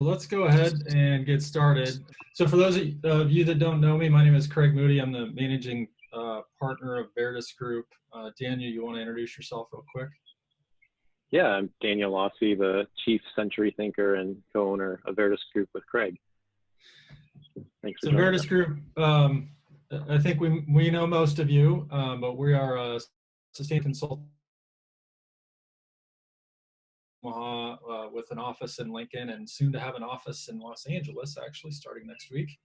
Let's go ahead and get started. So for those of you that don't know me, my name is Craig Moody. I'm the managing partner of Veritas Group. Daniel, you want to introduce yourself real quick? Yeah, I'm Daniel Lawse, the chief century thinker and co-owner of Veritas Group with Craig. Thanks for joining Veritas us. Group, I think we know most of you, but we are a sustainability consultant with an office in Lincoln and soon to have an office in Los Angeles, actually starting next week.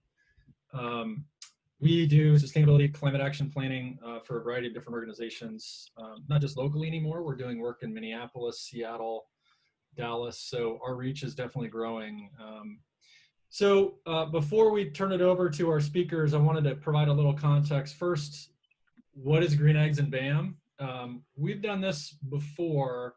We do sustainability, climate action planning for a variety of different organizations, not just locally anymore. We're doing work in Minneapolis, Seattle, Dallas, so our reach is definitely growing. So before we turn it over to our speakers, I wanted to provide a little context. First, what is Green Eggs and BAM? We've done this before,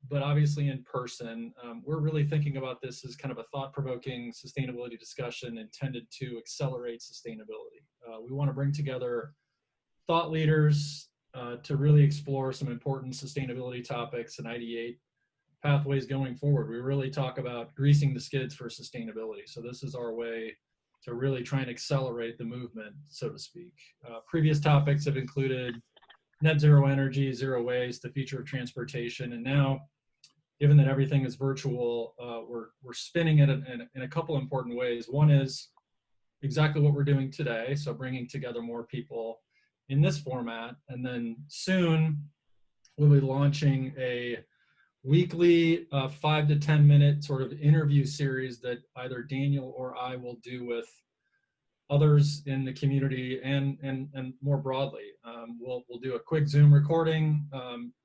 but obviously in person. We're really thinking about this as kind of a thought-provoking sustainability discussion intended to accelerate sustainability. We want to bring together thought leaders to really explore some important sustainability topics and ideate pathways going forward. We really talk about greasing the skids for sustainability. So this is our way to really try and accelerate the movement, so to speak. Previous topics have included net zero energy, zero waste, the future of transportation, and now, given that everything is virtual, we're spinning it in a couple important ways. One is exactly what we're doing today, so bringing together more people in this format, and then soon we'll be launching a weekly 5 to 10 minute sort of interview series that either Daniel or I will do with others in the community and more broadly. We'll do a quick Zoom recording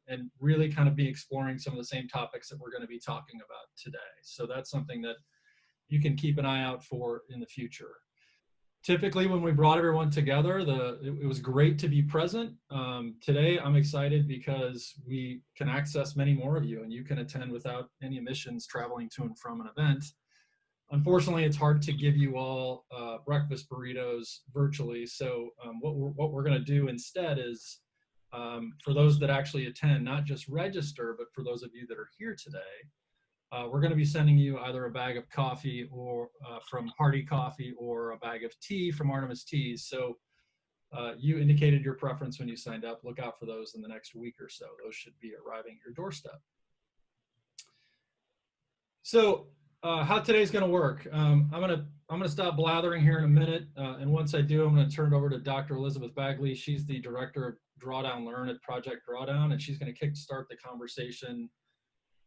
and really kind of be exploring some of the same topics that we're going to be talking about today. So that's something that you can keep an eye out for in the future. Typically, when we brought everyone together, it was great to be present. Today, I'm excited because we can access many more of you, and you can attend without any emissions traveling to and from an event. Unfortunately, it's hard to give you all breakfast burritos virtually. So what we're going to do instead is, for those that actually attend, not just register, but for those of you that are here today, we're going to be sending you either a bag of coffee or from Hardy Coffee or a bag of tea from Artemis Teas. So you indicated your preference when you signed up. Look out for those in the next week or so. Those should be arriving at your doorstep. So how today's going to work? I'm gonna stop blathering here in a minute, and once I do, I'm going to turn it over to Dr. Elizabeth Bagley. She's the director of Drawdown Learn at Project Drawdown, and she's going to kickstart the conversation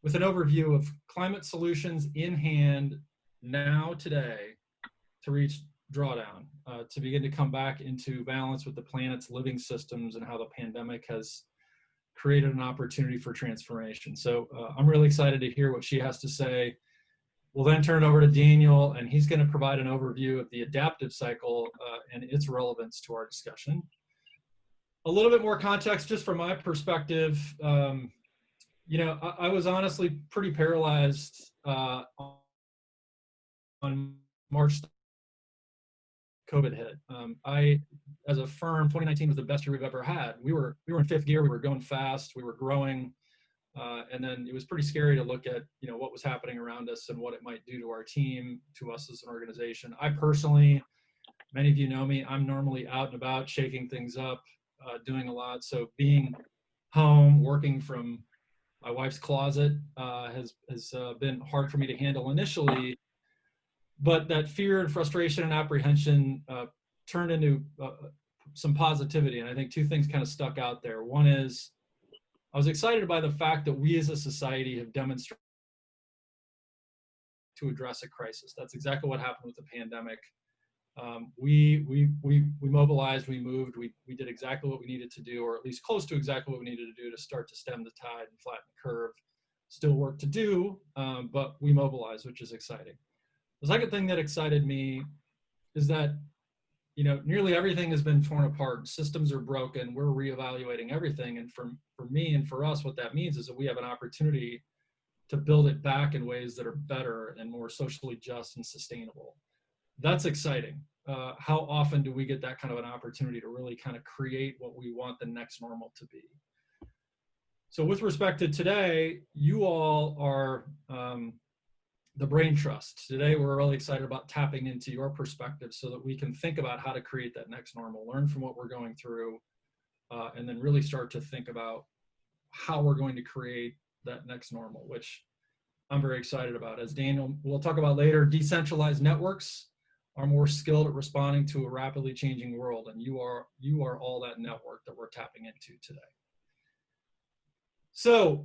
with an overview of climate solutions in hand now today to reach drawdown, to begin to come back into balance with the planet's living systems and how the pandemic has created an opportunity for transformation. So I'm really excited to hear what she has to say. We'll then turn it over to Daniel, and he's going to provide an overview of the adaptive cycle and its relevance to our discussion. A little bit more context just from my perspective. You know, I was honestly pretty paralyzed on March. COVID hit. As a firm, 2019 was the best year we've ever had. We were in fifth gear. We were going fast. We were growing, and then it was pretty scary to look at what was happening around us and what it might do to our team, to us as an organization. I personally, many of you know me, I'm normally out and about, shaking things up, doing a lot. So being home, working from my wife's closet has been hard for me to handle initially, but that fear and frustration and apprehension turned into some positivity. And I think two things kind of stuck out there. One is I was excited by the fact that we as a society have demonstrated to address a crisis. That's exactly what happened with the pandemic. We mobilized, we moved, we did exactly what we needed to do, or at least close to exactly what we needed to do to start to stem the tide and flatten the curve. Still work to do, but we mobilized, which is exciting. The second thing that excited me is that nearly everything has been torn apart. Systems are broken. We're reevaluating everything, and for me and for us, what that means is that we have an opportunity to build it back in ways that are better and more socially just and sustainable. That's exciting. How often do we get that kind of an opportunity to really kind of create what we want the next normal to be? So with respect to today, you all are the brain trust. Today, we're really excited about tapping into your perspective so that we can think about how to create that next normal, learn from what we're going through, and then really start to think about how we're going to create that next normal, which I'm very excited about. As Daniel will talk about later, decentralized networks are more skilled at responding to a rapidly changing world, and you are all that network that we're tapping into today. So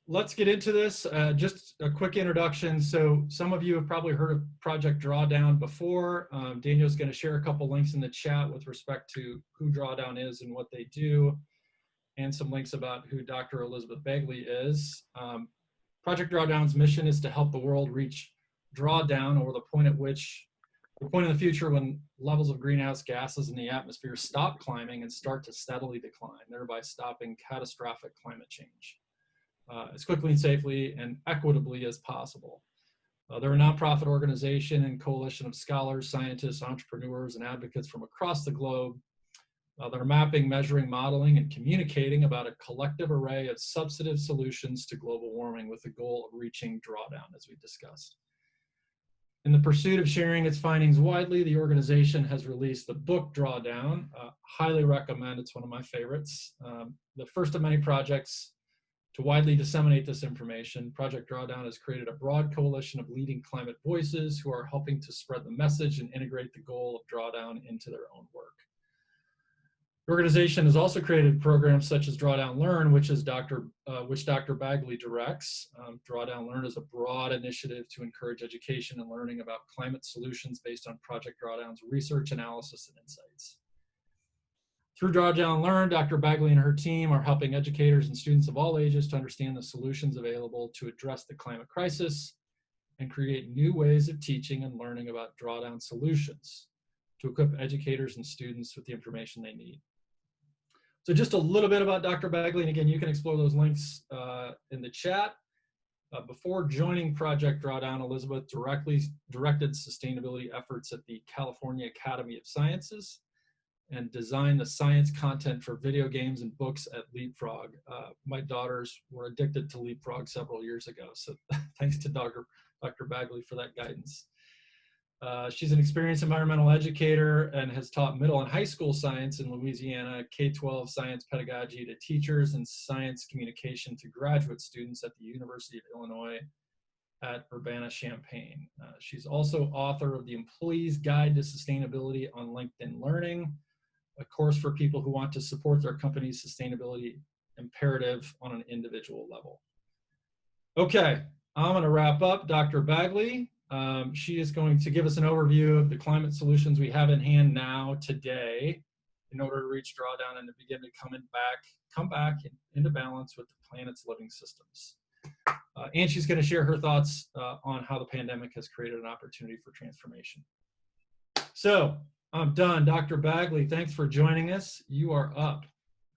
let's get into this. Just a quick introduction. So some of you have probably heard of Project Drawdown before. Daniel's going to share a couple links in the chat with respect to who Drawdown is and what they do, and some links about who Dr. Elizabeth Bagley is. Project Drawdown's mission is to help the world reach drawdown, or the point in the future when levels of greenhouse gases in the atmosphere stop climbing and start to steadily decline, thereby stopping catastrophic climate change as quickly and safely and equitably as possible. They're a nonprofit organization and coalition of scholars, scientists, entrepreneurs, and advocates from across the globe that are mapping, measuring, modeling, and communicating about a collective array of substantive solutions to global warming with the goal of reaching drawdown, as we discussed. In the pursuit of sharing its findings widely, the organization has released the book Drawdown. Highly recommend, it's one of my favorites. The first of many projects to widely disseminate this information. Project Drawdown has created a broad coalition of leading climate voices who are helping to spread the message and integrate the goal of drawdown into their own work. The organization has also created programs such as Drawdown Learn, which Dr. Bagley directs. Drawdown Learn is a broad initiative to encourage education and learning about climate solutions based on Project Drawdown's research, analysis, and insights. Through Drawdown Learn, Dr. Bagley and her team are helping educators and students of all ages to understand the solutions available to address the climate crisis and create new ways of teaching and learning about drawdown solutions to equip educators and students with the information they need. So just a little bit about Dr. Bagley, and again, you can explore those links in the chat. Before joining Project Drawdown, Elizabeth directed sustainability efforts at the California Academy of Sciences and designed the science content for video games and books at Leapfrog. My daughters were addicted to Leapfrog several years ago, so thanks to Dr. Bagley for that guidance. She's an experienced environmental educator and has taught middle and high school science in Louisiana, K-12 science pedagogy to teachers, and science communication to graduate students at the University of Illinois at Urbana-Champaign. She's also author of The Employee's Guide to Sustainability on LinkedIn Learning, a course for people who want to support their company's sustainability imperative on an individual level. Okay, I'm going to wrap up. Dr. Bagley. She is going to give us an overview of the climate solutions we have in hand now, today, in order to reach drawdown and to begin to come back into balance with the planet's living systems. And she's going to share her thoughts on how the pandemic has created an opportunity for transformation. So I'm done. Dr. Bagley, thanks for joining us. You are up.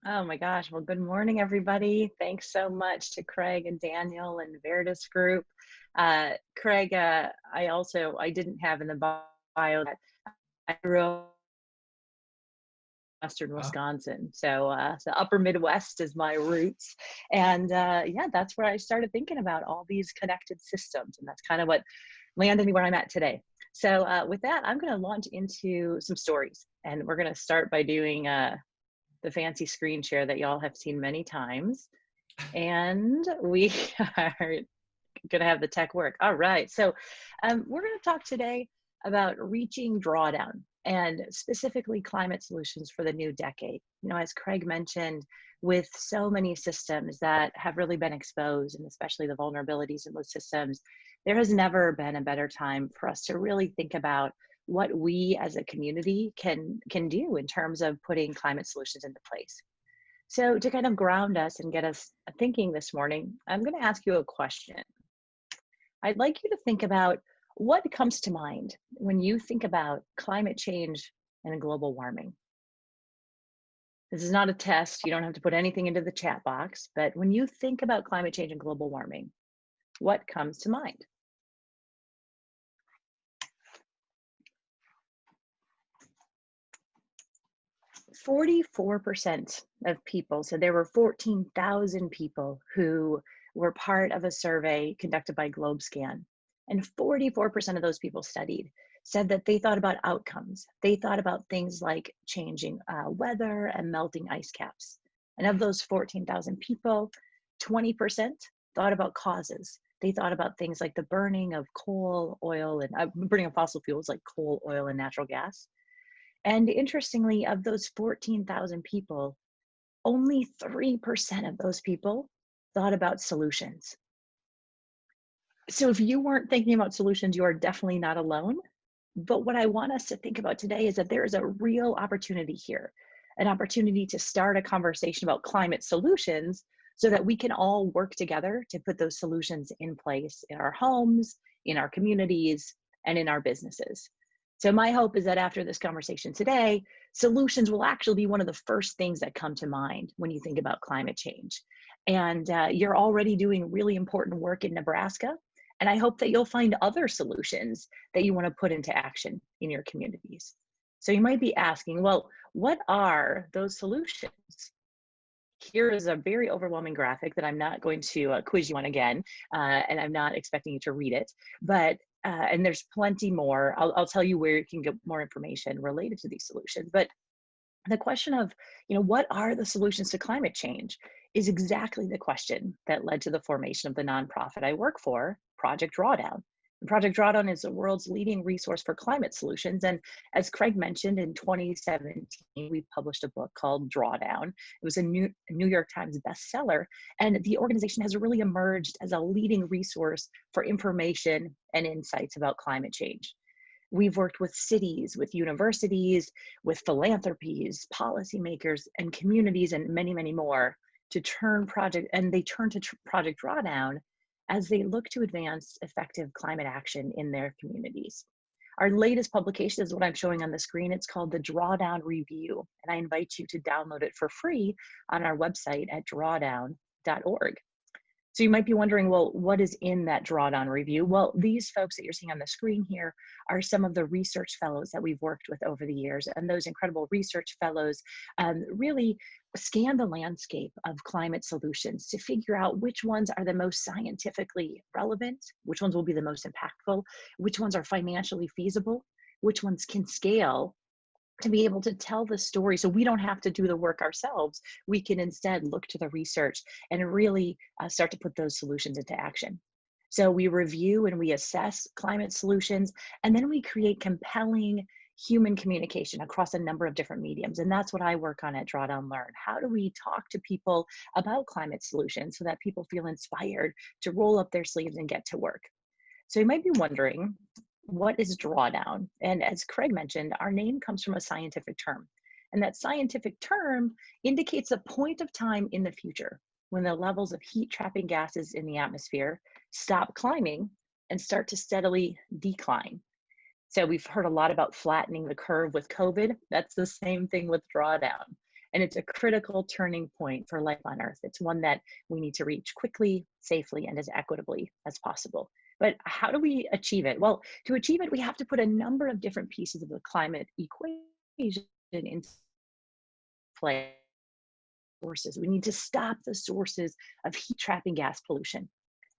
Oh my gosh. Well, good morning, everybody. Thanks so much to Craig and Daniel and Veritas Group. Craig, I didn't have in the bio that I grew up in Western Wisconsin. So the upper Midwest is my roots. And yeah, that's where I started thinking about all these connected systems. And that's kind of what landed me where I'm at today. So with that, I'm going to launch into some stories. And we're going to start by doing the fancy screen share that y'all have seen many times. And we are going to have the tech work. All right. So we're going to talk today about reaching drawdown and specifically climate solutions for the new decade. You know, as Craig mentioned, with so many systems that have really been exposed, and especially the vulnerabilities in those systems, there has never been a better time for us to really think about what we as a community can do in terms of putting climate solutions into place. So to kind of ground us and get us thinking this morning, I'm going to ask you a question. I'd like you to think about what comes to mind when you think about climate change and global warming. This is not a test. You don't have to put anything into the chat box, but when you think about climate change and global warming, what comes to mind? .44% of people, so there were 14,000 people who were part of a survey conducted by GlobeScan. And 44% of those people studied said that they thought about outcomes. They thought about things like changing weather and melting ice caps. And of those 14,000 people, 20% thought about causes. They thought about things like the burning of coal, oil, and burning of fossil fuels like coal, oil, and natural gas. And interestingly, of those 14,000 people, only 3% of those people thought about solutions. So if you weren't thinking about solutions, you are definitely not alone. But what I want us to think about today is that there is a real opportunity here, an opportunity to start a conversation about climate solutions so that we can all work together to put those solutions in place in our homes, in our communities, and in our businesses. So my hope is that after this conversation today, solutions will actually be one of the first things that come to mind when you think about climate change. And you're already doing really important work in Nebraska. And I hope that you'll find other solutions that you want to put into action in your communities. So you might be asking, well, what are those solutions? Here is a very overwhelming graphic that I'm not going to quiz you on again, and I'm not expecting you to read it, but and there's plenty more. I'll tell you where you can get more information related to these solutions. But the question of, what are the solutions to climate change is exactly the question that led to the formation of the nonprofit I work for, Project Drawdown. And Project Drawdown is the world's leading resource for climate solutions. And as Craig mentioned, in 2017, we published a book called Drawdown. It was a New York Times bestseller. And the organization has really emerged as a leading resource for information and insights about climate change. We've worked with cities, with universities, with philanthropies, policymakers, and communities, and many, many more to turn Project Drawdown as they look to advance effective climate action in their communities. Our latest publication is what I'm showing on the screen. It's called the Drawdown Review, and I invite you to download it for free on our website at drawdown.org. So you might be wondering, well, what is in that Drawdown Review? Well, these folks that you're seeing on the screen here are some of the research fellows that we've worked with over the years. And those incredible research fellows really scan the landscape of climate solutions to figure out which ones are the most scientifically relevant, which ones will be the most impactful, which ones are financially feasible, which ones can scale, to be able to tell the story so we don't have to do the work ourselves. We can instead look to the research and really start to put those solutions into action. So we review and we assess climate solutions, and then we create compelling human communication across a number of different mediums. And that's what I work on at Drawdown Learn. How do we talk to people about climate solutions so that people feel inspired to roll up their sleeves and get to work? So you might be wondering, what is drawdown? And as Craig mentioned, our name comes from a scientific term. And that scientific term indicates a point of time in the future when the levels of heat trapping gases in the atmosphere stop climbing and start to steadily decline. So we've heard a lot about flattening the curve with COVID. That's the same thing with drawdown. And it's a critical turning point for life on Earth. It's one that we need to reach quickly, safely, and as equitably as possible. But how do we achieve it? Well, to achieve it, we have to put a number of different pieces of the climate equation into play. Sources. We need to stop the sources of heat trapping gas pollution.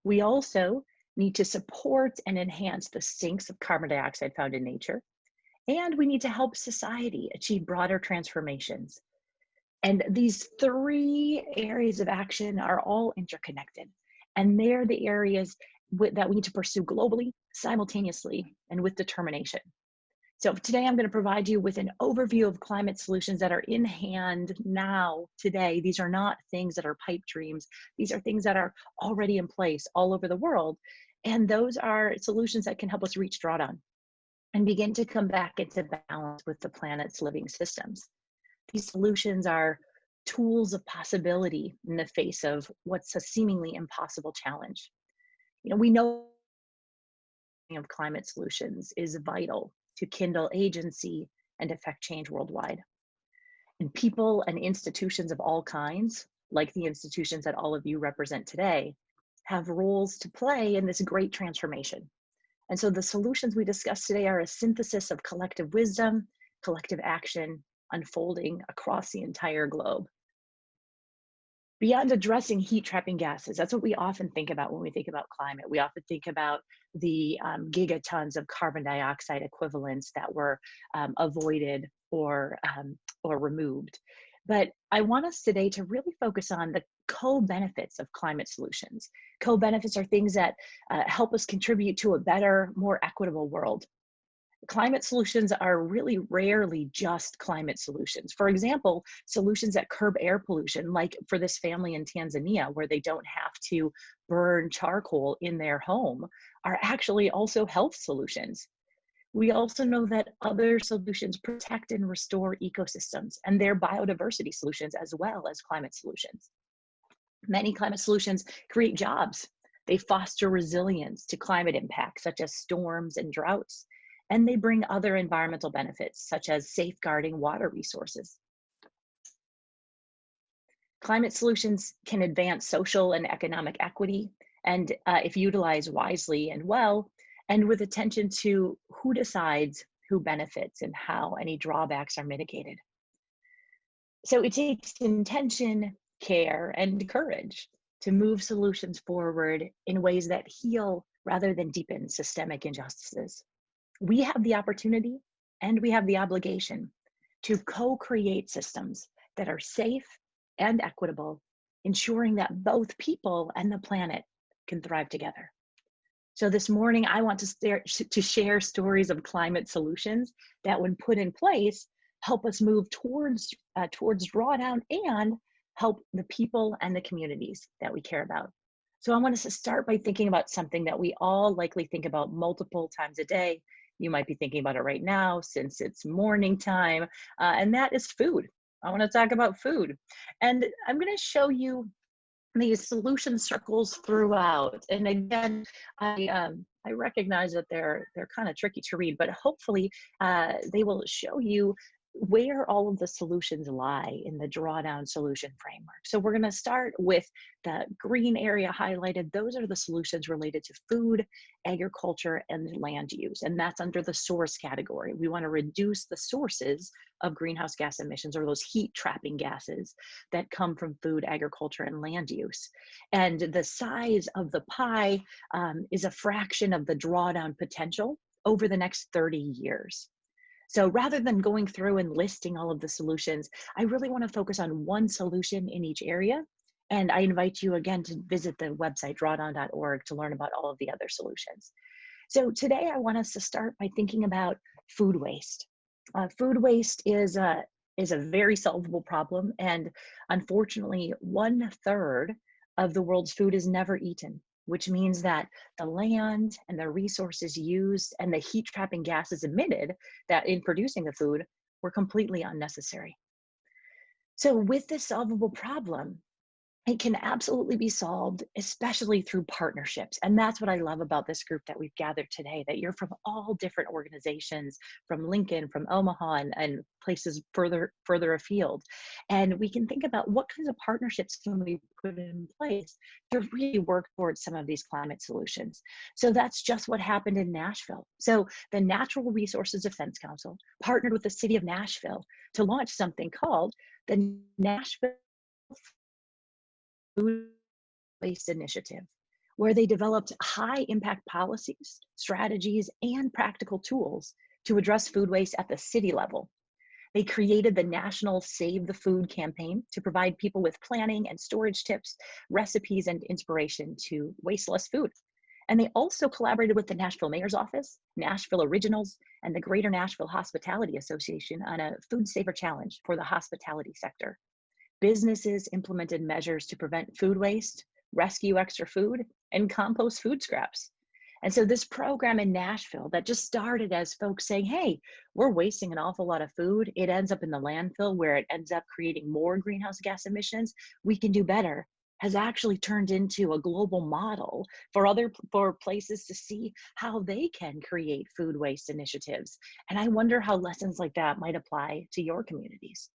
We also need to support and enhance the sinks of carbon dioxide found in nature. And we need to help society achieve broader transformations. And these three areas of action are all interconnected. And they're the areas that we need to pursue globally, simultaneously, and with determination. So today I'm going to provide you with an overview of climate solutions that are in hand now, today. These are not things that are pipe dreams. These are things that are already in place all over the world. And those are solutions that can help us reach drawdown and begin to come back into balance with the planet's living systems. These solutions are tools of possibility in the face of what's a seemingly impossible challenge. We know of climate solutions is vital to kindle agency and affect change worldwide. And people and institutions of all kinds, like the institutions that all of you represent today, have roles to play in this great transformation. And so the solutions we discuss today are a synthesis of collective wisdom, collective action, unfolding across the entire globe. Beyond addressing heat trapping gases, that's what we often think about when we think about climate. We often think about the gigatons of carbon dioxide equivalents that were avoided or removed. But I want us today to really focus on the co-benefits of climate solutions. Co-benefits are things that help us contribute to a better, more equitable world. Climate solutions are really rarely just climate solutions. For example, solutions that curb air pollution, like for this family in Tanzania, where they don't have to burn charcoal in their home, are actually also health solutions. We also know that other solutions protect and restore ecosystems, and they're biodiversity solutions as well as climate solutions. Many climate solutions create jobs. They foster resilience to climate impacts, such as storms and droughts, and they bring other environmental benefits, such as safeguarding water resources. Climate solutions can advance social and economic equity, and if utilized wisely and well, and with attention to who decides who benefits and how any drawbacks are mitigated. So it takes intention, care, and courage to move solutions forward in ways that heal rather than deepen systemic injustices. We have the opportunity and we have the obligation to co-create systems that are safe and equitable, ensuring that both people and the planet can thrive together. So this morning, I want to share stories of climate solutions that, when put in place, help us move towards drawdown and help the people and the communities that we care about. So I want us to start by thinking about something that we all likely think about multiple times a day. You might be thinking about it right now since it's morning time, and that is food. I want to talk about food. And I'm going to show you these solution circles throughout. And again, I recognize that they're kind of tricky to read, but hopefully they will show you where all of the solutions lie in the drawdown solution framework. So we're going to start with the green area highlighted. Those are the solutions related to food, agriculture, and land use. And that's under the source category. We want to reduce the sources of greenhouse gas emissions, or those heat trapping gases that come from food, agriculture, and land use. And the size of the pie is a fraction of the drawdown potential over the next 30 years. So rather than going through and listing all of the solutions, I really want to focus on one solution in each area. And I invite you again to visit the website drawdown.org to learn about all of the other solutions. So today I want us to start by thinking about food waste. Food waste is a very solvable problem, and unfortunately, 1/3 of the world's food is never eaten, which means that the land and the resources used and the heat trapping gases emitted that in producing the food were completely unnecessary. So with this solvable problem, it can absolutely be solved, especially through partnerships. And that's what I love about this group that we've gathered today, that you're from all different organizations, from Lincoln, from Omaha, and places further afield. And we can think about what kinds of partnerships can we put in place to really work towards some of these climate solutions. So that's just what happened in Nashville. So the Natural Resources Defense Council partnered with the city of Nashville to launch something called the Nashville Food Waste Initiative, where they developed high impact policies, strategies, and practical tools to address food waste at the city level. They created the National Save the Food campaign to provide people with planning and storage tips, recipes, and inspiration to waste less food. And they also collaborated with the Nashville Mayor's Office, Nashville Originals, and the Greater Nashville Hospitality Association on a Food Saver Challenge for the hospitality sector. Businesses implemented measures to prevent food waste, rescue extra food, and compost food scraps. And so this program in Nashville that just started as folks saying, hey, we're wasting an awful lot of food. It ends up in the landfill where it ends up creating more greenhouse gas emissions. We can do better, has actually turned into a global model for places to see how they can create food waste initiatives. And I wonder how lessons like that might apply to your communities.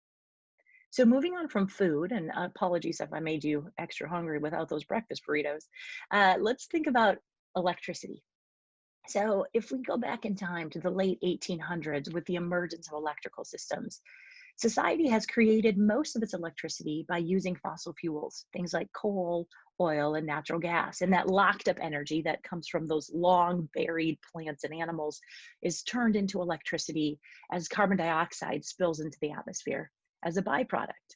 So moving on from food, and apologies if I made you extra hungry without those breakfast burritos, let's think about electricity. So if we go back in time to the late 1800s with the emergence of electrical systems, Society has created most of its electricity by using fossil fuels, things like coal, oil, and natural gas. And that locked up energy that comes from those long buried plants and animals is turned into electricity as carbon dioxide spills into the atmosphere as a byproduct.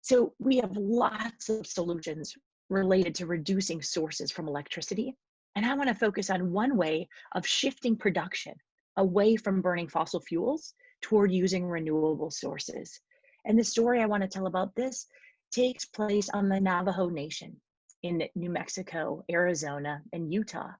So we have lots of solutions related to reducing sources from electricity. And I want to focus on one way of shifting production away from burning fossil fuels toward using renewable sources. And the story I want to tell about this takes place on the Navajo Nation in New Mexico, Arizona, and Utah,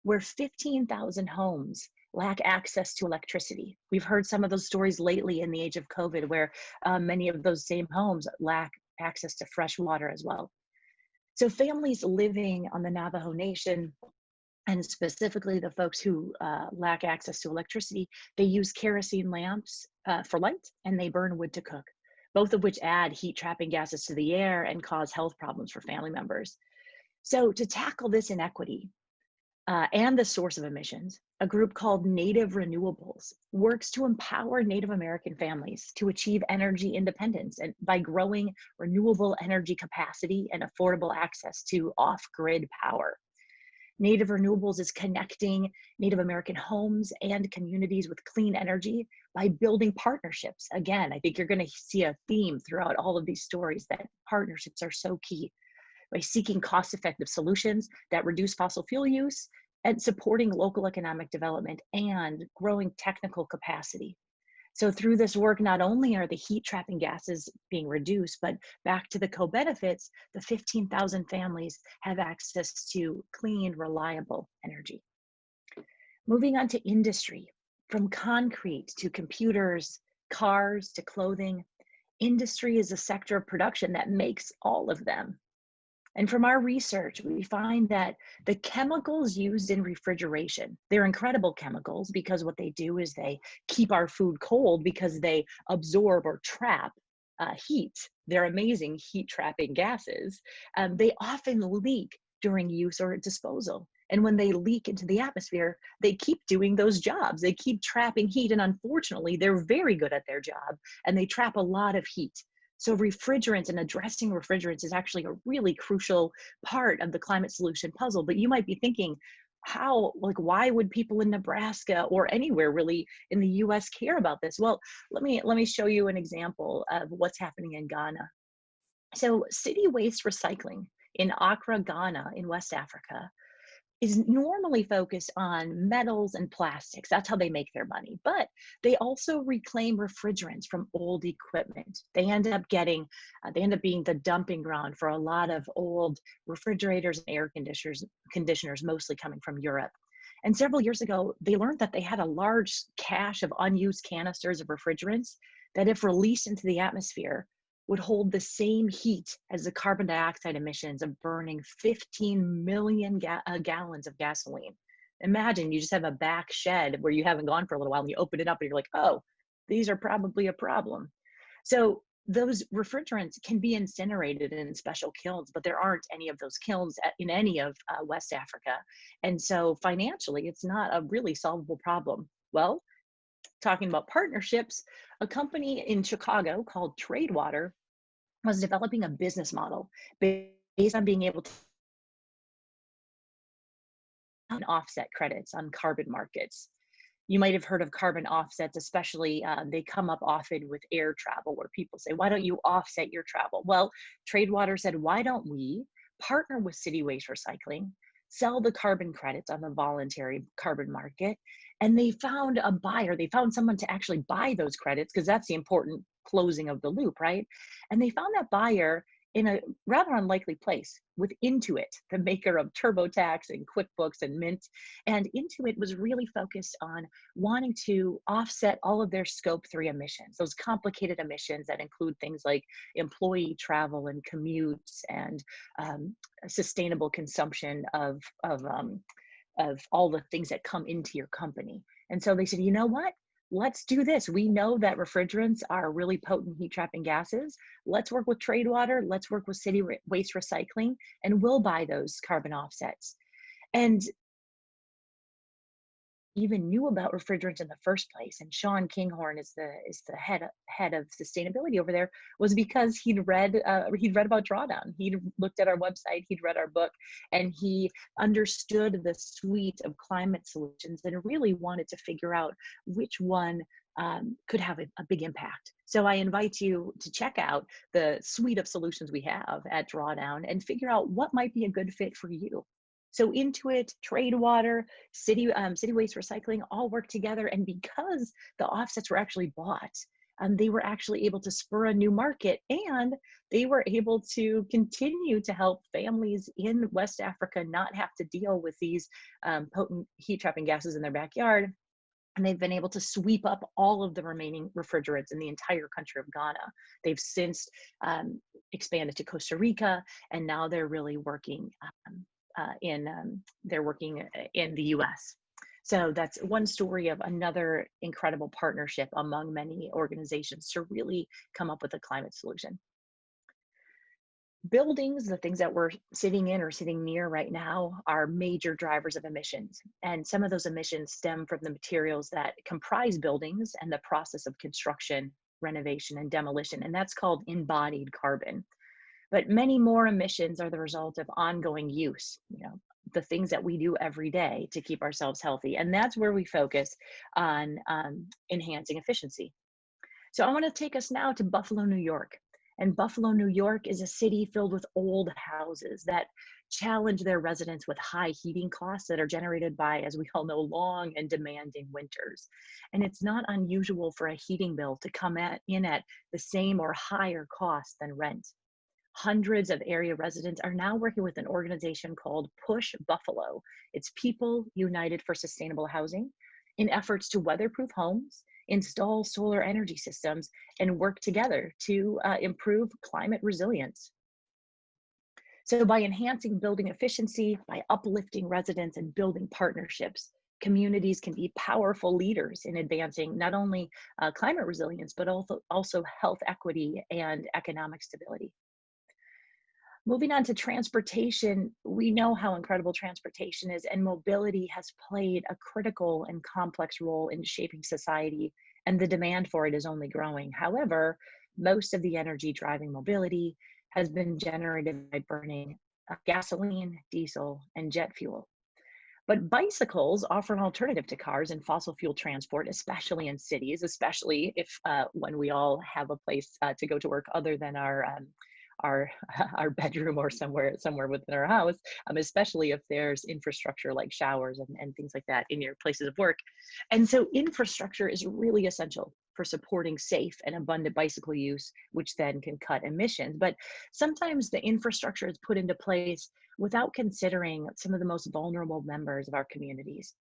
where 15,000 homes lack access to electricity. We've heard some of those stories lately in the age of COVID, where many of those same homes lack access to fresh water as well. So families living on the Navajo Nation, and specifically the folks who lack access to electricity, they use kerosene lamps for light, and they burn wood to cook, both of which add heat trapping gases to the air and cause health problems for family members. So to tackle this inequity and the source of emissions, a group called Native Renewables works to empower Native American families to achieve energy independence and by growing renewable energy capacity and affordable access to off-grid power. Native Renewables is connecting Native American homes and communities with clean energy by building partnerships. Again, I think you're going to see a theme throughout all of these stories that partnerships are so key. By seeking cost-effective solutions that reduce fossil fuel use and supporting local economic development and growing technical capacity. So through this work, not only are the heat trapping gases being reduced, but back to the co-benefits, the 15,000 families have access to clean, reliable energy. Moving on to industry, from concrete to computers, cars to clothing, industry is a sector of production that makes all of them. And from our research, we find that the chemicals used in refrigeration, they're incredible chemicals because what they do is they keep our food cold because they absorb or trap heat. They're amazing heat trapping gases. They often leak during use or disposal. And when they leak into the atmosphere, they keep doing those jobs. They keep trapping heat. And unfortunately, they're very good at their job and they trap a lot of heat. So refrigerants and addressing refrigerants is actually a really crucial part of the climate solution puzzle. But you might be thinking, how, like, why would people in Nebraska or anywhere really in the US care about this? Well, let me show you an example of what's happening in Ghana. So city waste recycling in Accra, Ghana, in West Africa, is normally focused on metals and plastics. That's how they make their money. But they also reclaim refrigerants from old equipment. They end up being the dumping ground for a lot of old refrigerators and air conditioners, mostly coming from Europe. And several years ago, they learned that they had a large cache of unused canisters of refrigerants that, if released into the atmosphere, would hold the same heat as the carbon dioxide emissions of burning 15 million gallons of gasoline. Imagine you just have a back shed where you haven't gone for a little while and you open it up and you're like, oh, these are probably a problem. So those refrigerants can be incinerated in special kilns, but there aren't any of those kilns in any of West Africa. And so financially, it's not a really solvable problem. Well, talking about partnerships, a company in Chicago called Tradewater was developing a business model based on being able to offset credits on carbon markets. You might have heard of carbon offsets, especially they come up often with air travel where people say, why don't you offset your travel? Well, Tradewater said, why don't we partner with city waste recycling, sell the carbon credits on the voluntary carbon market, and they found a buyer. They found someone to actually buy those credits because that's the important closing of the loop, right? And they found that buyer in a rather unlikely place with Intuit, the maker of TurboTax and QuickBooks and Mint. And Intuit was really focused on wanting to offset all of their Scope 3 emissions, those complicated emissions that include things like employee travel and commutes and sustainable consumption of all the things that come into your company. And so they said, you know what? Let's do this. We know that refrigerants are really potent heat trapping gases. Let's work with Tradewater. Let's work with city waste recycling, and we'll buy those carbon offsets. And even knew about refrigerants in the first place, and Sean Kinghorn is the head of sustainability over there, was because he'd read about Drawdown. He'd looked at our website, he'd read our book, and he understood the suite of climate solutions and really wanted to figure out which one could have a big impact. So I invite you to check out the suite of solutions we have at Drawdown and figure out what might be a good fit for you. So Intuit, Trade Water, city waste recycling all work together. And because the offsets were actually bought, they were actually able to spur a new market, and they were able to continue to help families in West Africa not have to deal with these potent heat trapping gases in their backyard. And they've been able to sweep up all of the remaining refrigerants in the entire country of Ghana. They've since expanded to Costa Rica, and now they're really working in the US. So that's one story of another incredible partnership among many organizations to really come up with a climate solution. Buildings, the things that we're sitting in or sitting near right now, are major drivers of emissions. And some of those emissions stem from the materials that comprise buildings and the process of construction, renovation, and demolition. And that's called embodied carbon. But many more emissions are the result of ongoing use, the things that we do every day to keep ourselves healthy. And that's where we focus on enhancing efficiency. So I want to take us now to Buffalo, New York. And Buffalo, New York is a city filled with old houses that challenge their residents with high heating costs that are generated by, as we all know, long and demanding winters. And it's not unusual for a heating bill to come in at the same or higher cost than rent. Hundreds of area residents are now working with an organization called Push Buffalo. It's People United for Sustainable Housing, in efforts to weatherproof homes, install solar energy systems, and work together to improve climate resilience. So by enhancing building efficiency, by uplifting residents and building partnerships, communities can be powerful leaders in advancing not only climate resilience, but also health equity and economic stability. Moving on to transportation, we know how incredible transportation is, and mobility has played a critical and complex role in shaping society, and the demand for it is only growing. However, most of the energy driving mobility has been generated by burning gasoline, diesel, and jet fuel. But bicycles offer an alternative to cars and fossil fuel transport, especially in cities, especially if when we all have a place to go to work other than our bedroom or somewhere within our house, especially if there's infrastructure like showers and things like that in your places of work. And so infrastructure is really essential for supporting safe and abundant bicycle use, which then can cut emissions. But sometimes the infrastructure is put into place without considering some of the most vulnerable members of our communities.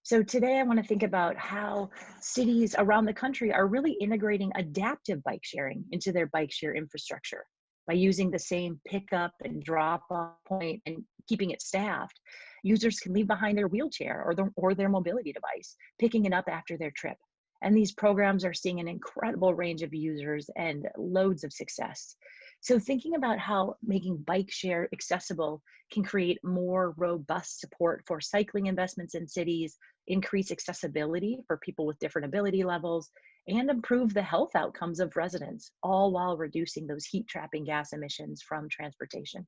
So today I want to think about how cities around the country are really integrating adaptive bike sharing into their bike share infrastructure. By using the same pickup and drop-off point and keeping it staffed, users can leave behind their wheelchair or their mobility device, picking it up after their trip. And these programs are seeing an incredible range of users and loads of success. So thinking about how making bike share accessible can create more robust support for cycling investments in cities, increase accessibility for people with different ability levels, and improve the health outcomes of residents, all while reducing those heat trapping gas emissions from transportation.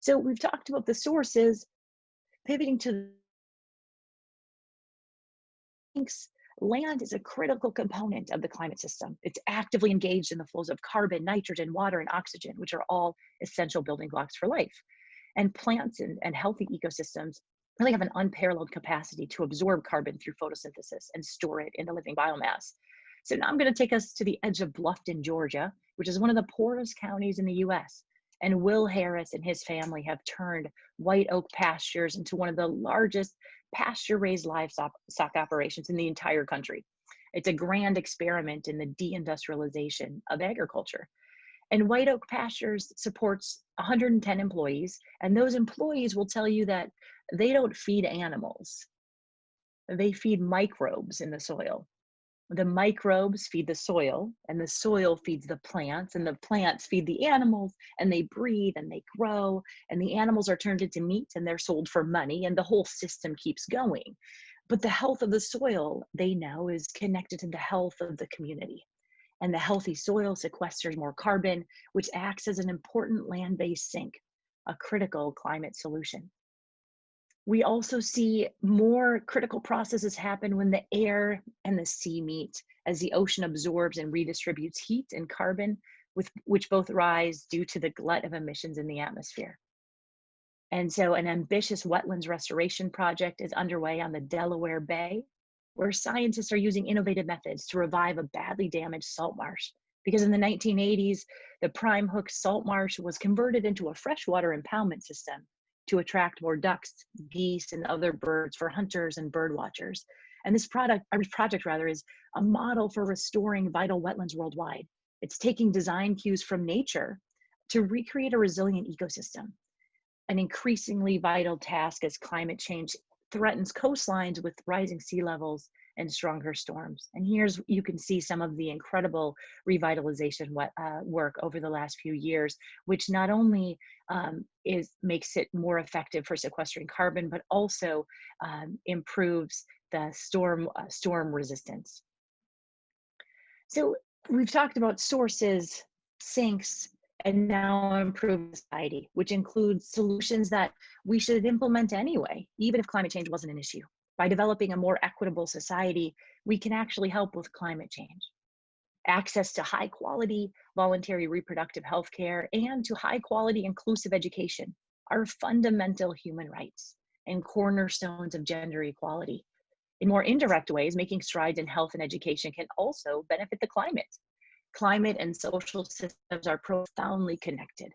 So we've talked about the sources, pivoting to links. Land is a critical component of the climate system. It's actively engaged in the flows of carbon, nitrogen, water, and oxygen, which are all essential building blocks for life. And plants and healthy ecosystems really have an unparalleled capacity to absorb carbon through photosynthesis and store it in the living biomass. So now I'm going to take us to the edge of Bluffton, Georgia, which is one of the poorest counties in the US. And Will Harris and his family have turned white oak pastures into one of the largest pasture-raised livestock operations in the entire country. It's a grand experiment in the deindustrialization of agriculture. And White Oak Pastures supports 110 employees, and those employees will tell you that they don't feed animals. They feed microbes in the soil. The microbes feed the soil, and the soil feeds the plants, and the plants feed the animals, and they breathe and they grow, and the animals are turned into meat and they're sold for money, and the whole system keeps going. But the health of the soil, they know, is connected to the health of the community. And the healthy soil sequesters more carbon, which acts as an important land-based sink, a critical climate solution. We also see more critical processes happen when the air and the sea meet, as the ocean absorbs and redistributes heat and carbon, which both rise due to the glut of emissions in the atmosphere. And so an ambitious wetlands restoration project is underway on the Delaware Bay, where scientists are using innovative methods to revive a badly damaged salt marsh. Because in the 1980s, the Prime Hook salt marsh was converted into a freshwater impoundment system to attract more ducks, geese, and other birds for hunters and bird watchers. And this project is a model for restoring vital wetlands worldwide. It's taking design cues from nature to recreate a resilient ecosystem, an increasingly vital task as climate change threatens coastlines with rising sea levels and stronger storms. And you can see some of the incredible revitalization work over the last few years, which not only makes it more effective for sequestering carbon, but also improves the storm resistance. So we've talked about sources, sinks, and now improve society, which includes solutions that we should implement anyway, even if climate change wasn't an issue. By developing a more equitable society, we can actually help with climate change. Access to high quality voluntary reproductive health care and to high quality inclusive education are fundamental human rights and cornerstones of gender equality. In more indirect ways, making strides in health and education can also benefit the climate. Climate and social systems are profoundly connected,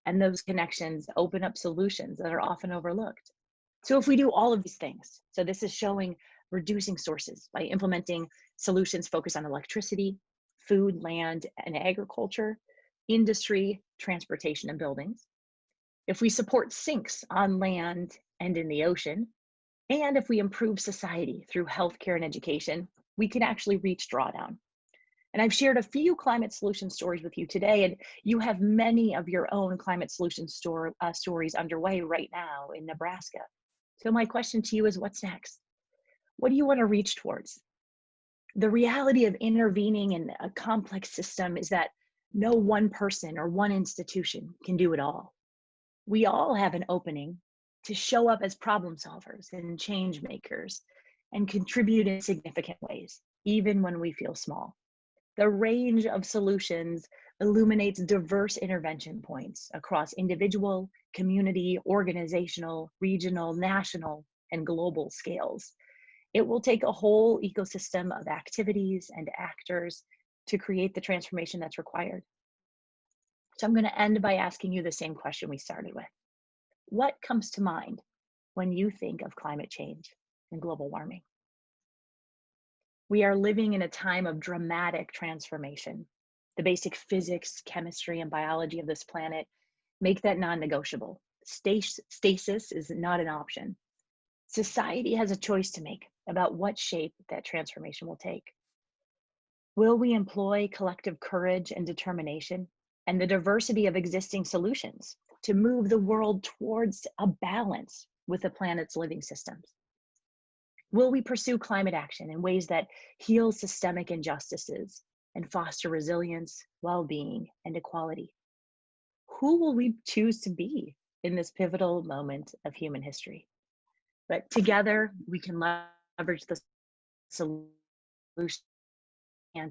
and those connections open up solutions that are often overlooked. So if we do all of these things, so this is showing reducing sources by implementing solutions focused on electricity, food, land, and agriculture, industry, transportation, and buildings. If we support sinks on land and in the ocean, and if we improve society through healthcare and education, we can actually reach drawdown. And I've shared a few climate solution stories with you today, and you have many of your own climate solution stories underway right now in Nebraska. So my question to you is, what's next? What do you want to reach towards? The reality of intervening in a complex system is that no one person or one institution can do it all. We all have an opening to show up as problem solvers and change makers and contribute in significant ways, even when we feel small. The range of solutions illuminates diverse intervention points across individual, community, organizational, regional, national, and global scales. It will take a whole ecosystem of activities and actors to create the transformation that's required. So I'm going to end by asking you the same question we started with. What comes to mind when you think of climate change and global warming? We are living in a time of dramatic transformation. The basic physics, chemistry, and biology of this planet make that non-negotiable. Stasis is not an option. Society has a choice to make about what shape that transformation will take. Will we employ collective courage and determination and the diversity of existing solutions to move the world towards a balance with the planet's living systems? Will we pursue climate action in ways that heal systemic injustices and foster resilience, well-being, and equality? Who will we choose to be in this pivotal moment of human history? But together, we can leverage the solution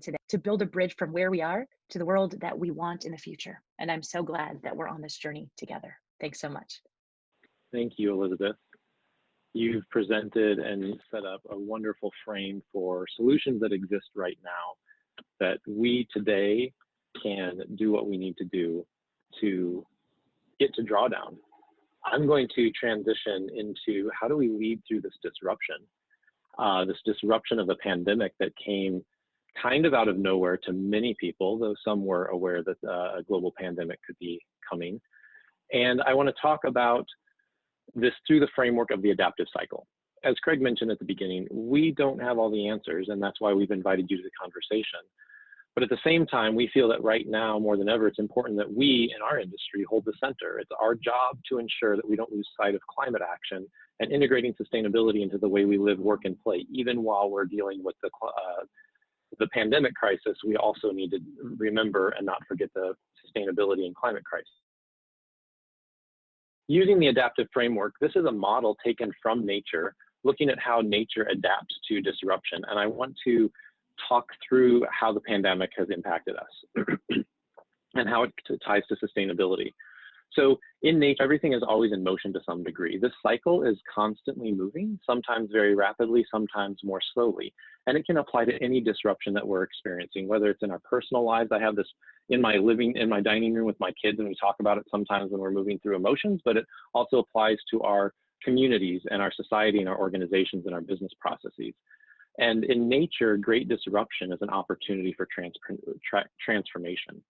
today to build a bridge from where we are to the world that we want in the future. And I'm so glad that we're on this journey together. Thanks so much. Thank you, Elizabeth. You've presented and set up a wonderful frame for solutions that exist right now, that we today can do what we need to do to get to drawdown. I'm going to transition into how do we lead through this disruption of a pandemic that came kind of out of nowhere to many people, though some were aware that a global pandemic could be coming. And I want to talk about this through the framework of the adaptive cycle. As Craig mentioned at the beginning, we don't have all the answers, and that's why we've invited you to the conversation. But at the same time, we feel that right now, more than ever, it's important that we in our industry hold the center. It's our job to ensure that we don't lose sight of climate action and integrating sustainability into the way we live, work, and play. Even while we're dealing with the pandemic crisis, we also need to remember and not forget the sustainability and climate crisis. Using the adaptive framework, this is a model taken from nature, looking at how nature adapts to disruption. And I want to talk through how the pandemic has impacted us and how it ties to sustainability. So in nature, everything is always in motion to some degree. This cycle is constantly moving, sometimes very rapidly, sometimes more slowly. And it can apply to any disruption that we're experiencing, whether it's in our personal lives. I have this in my dining room with my kids, and we talk about it sometimes when we're moving through emotions, but it also applies to our communities and our society and our organizations and our business processes. And in nature, great disruption is an opportunity for transformation.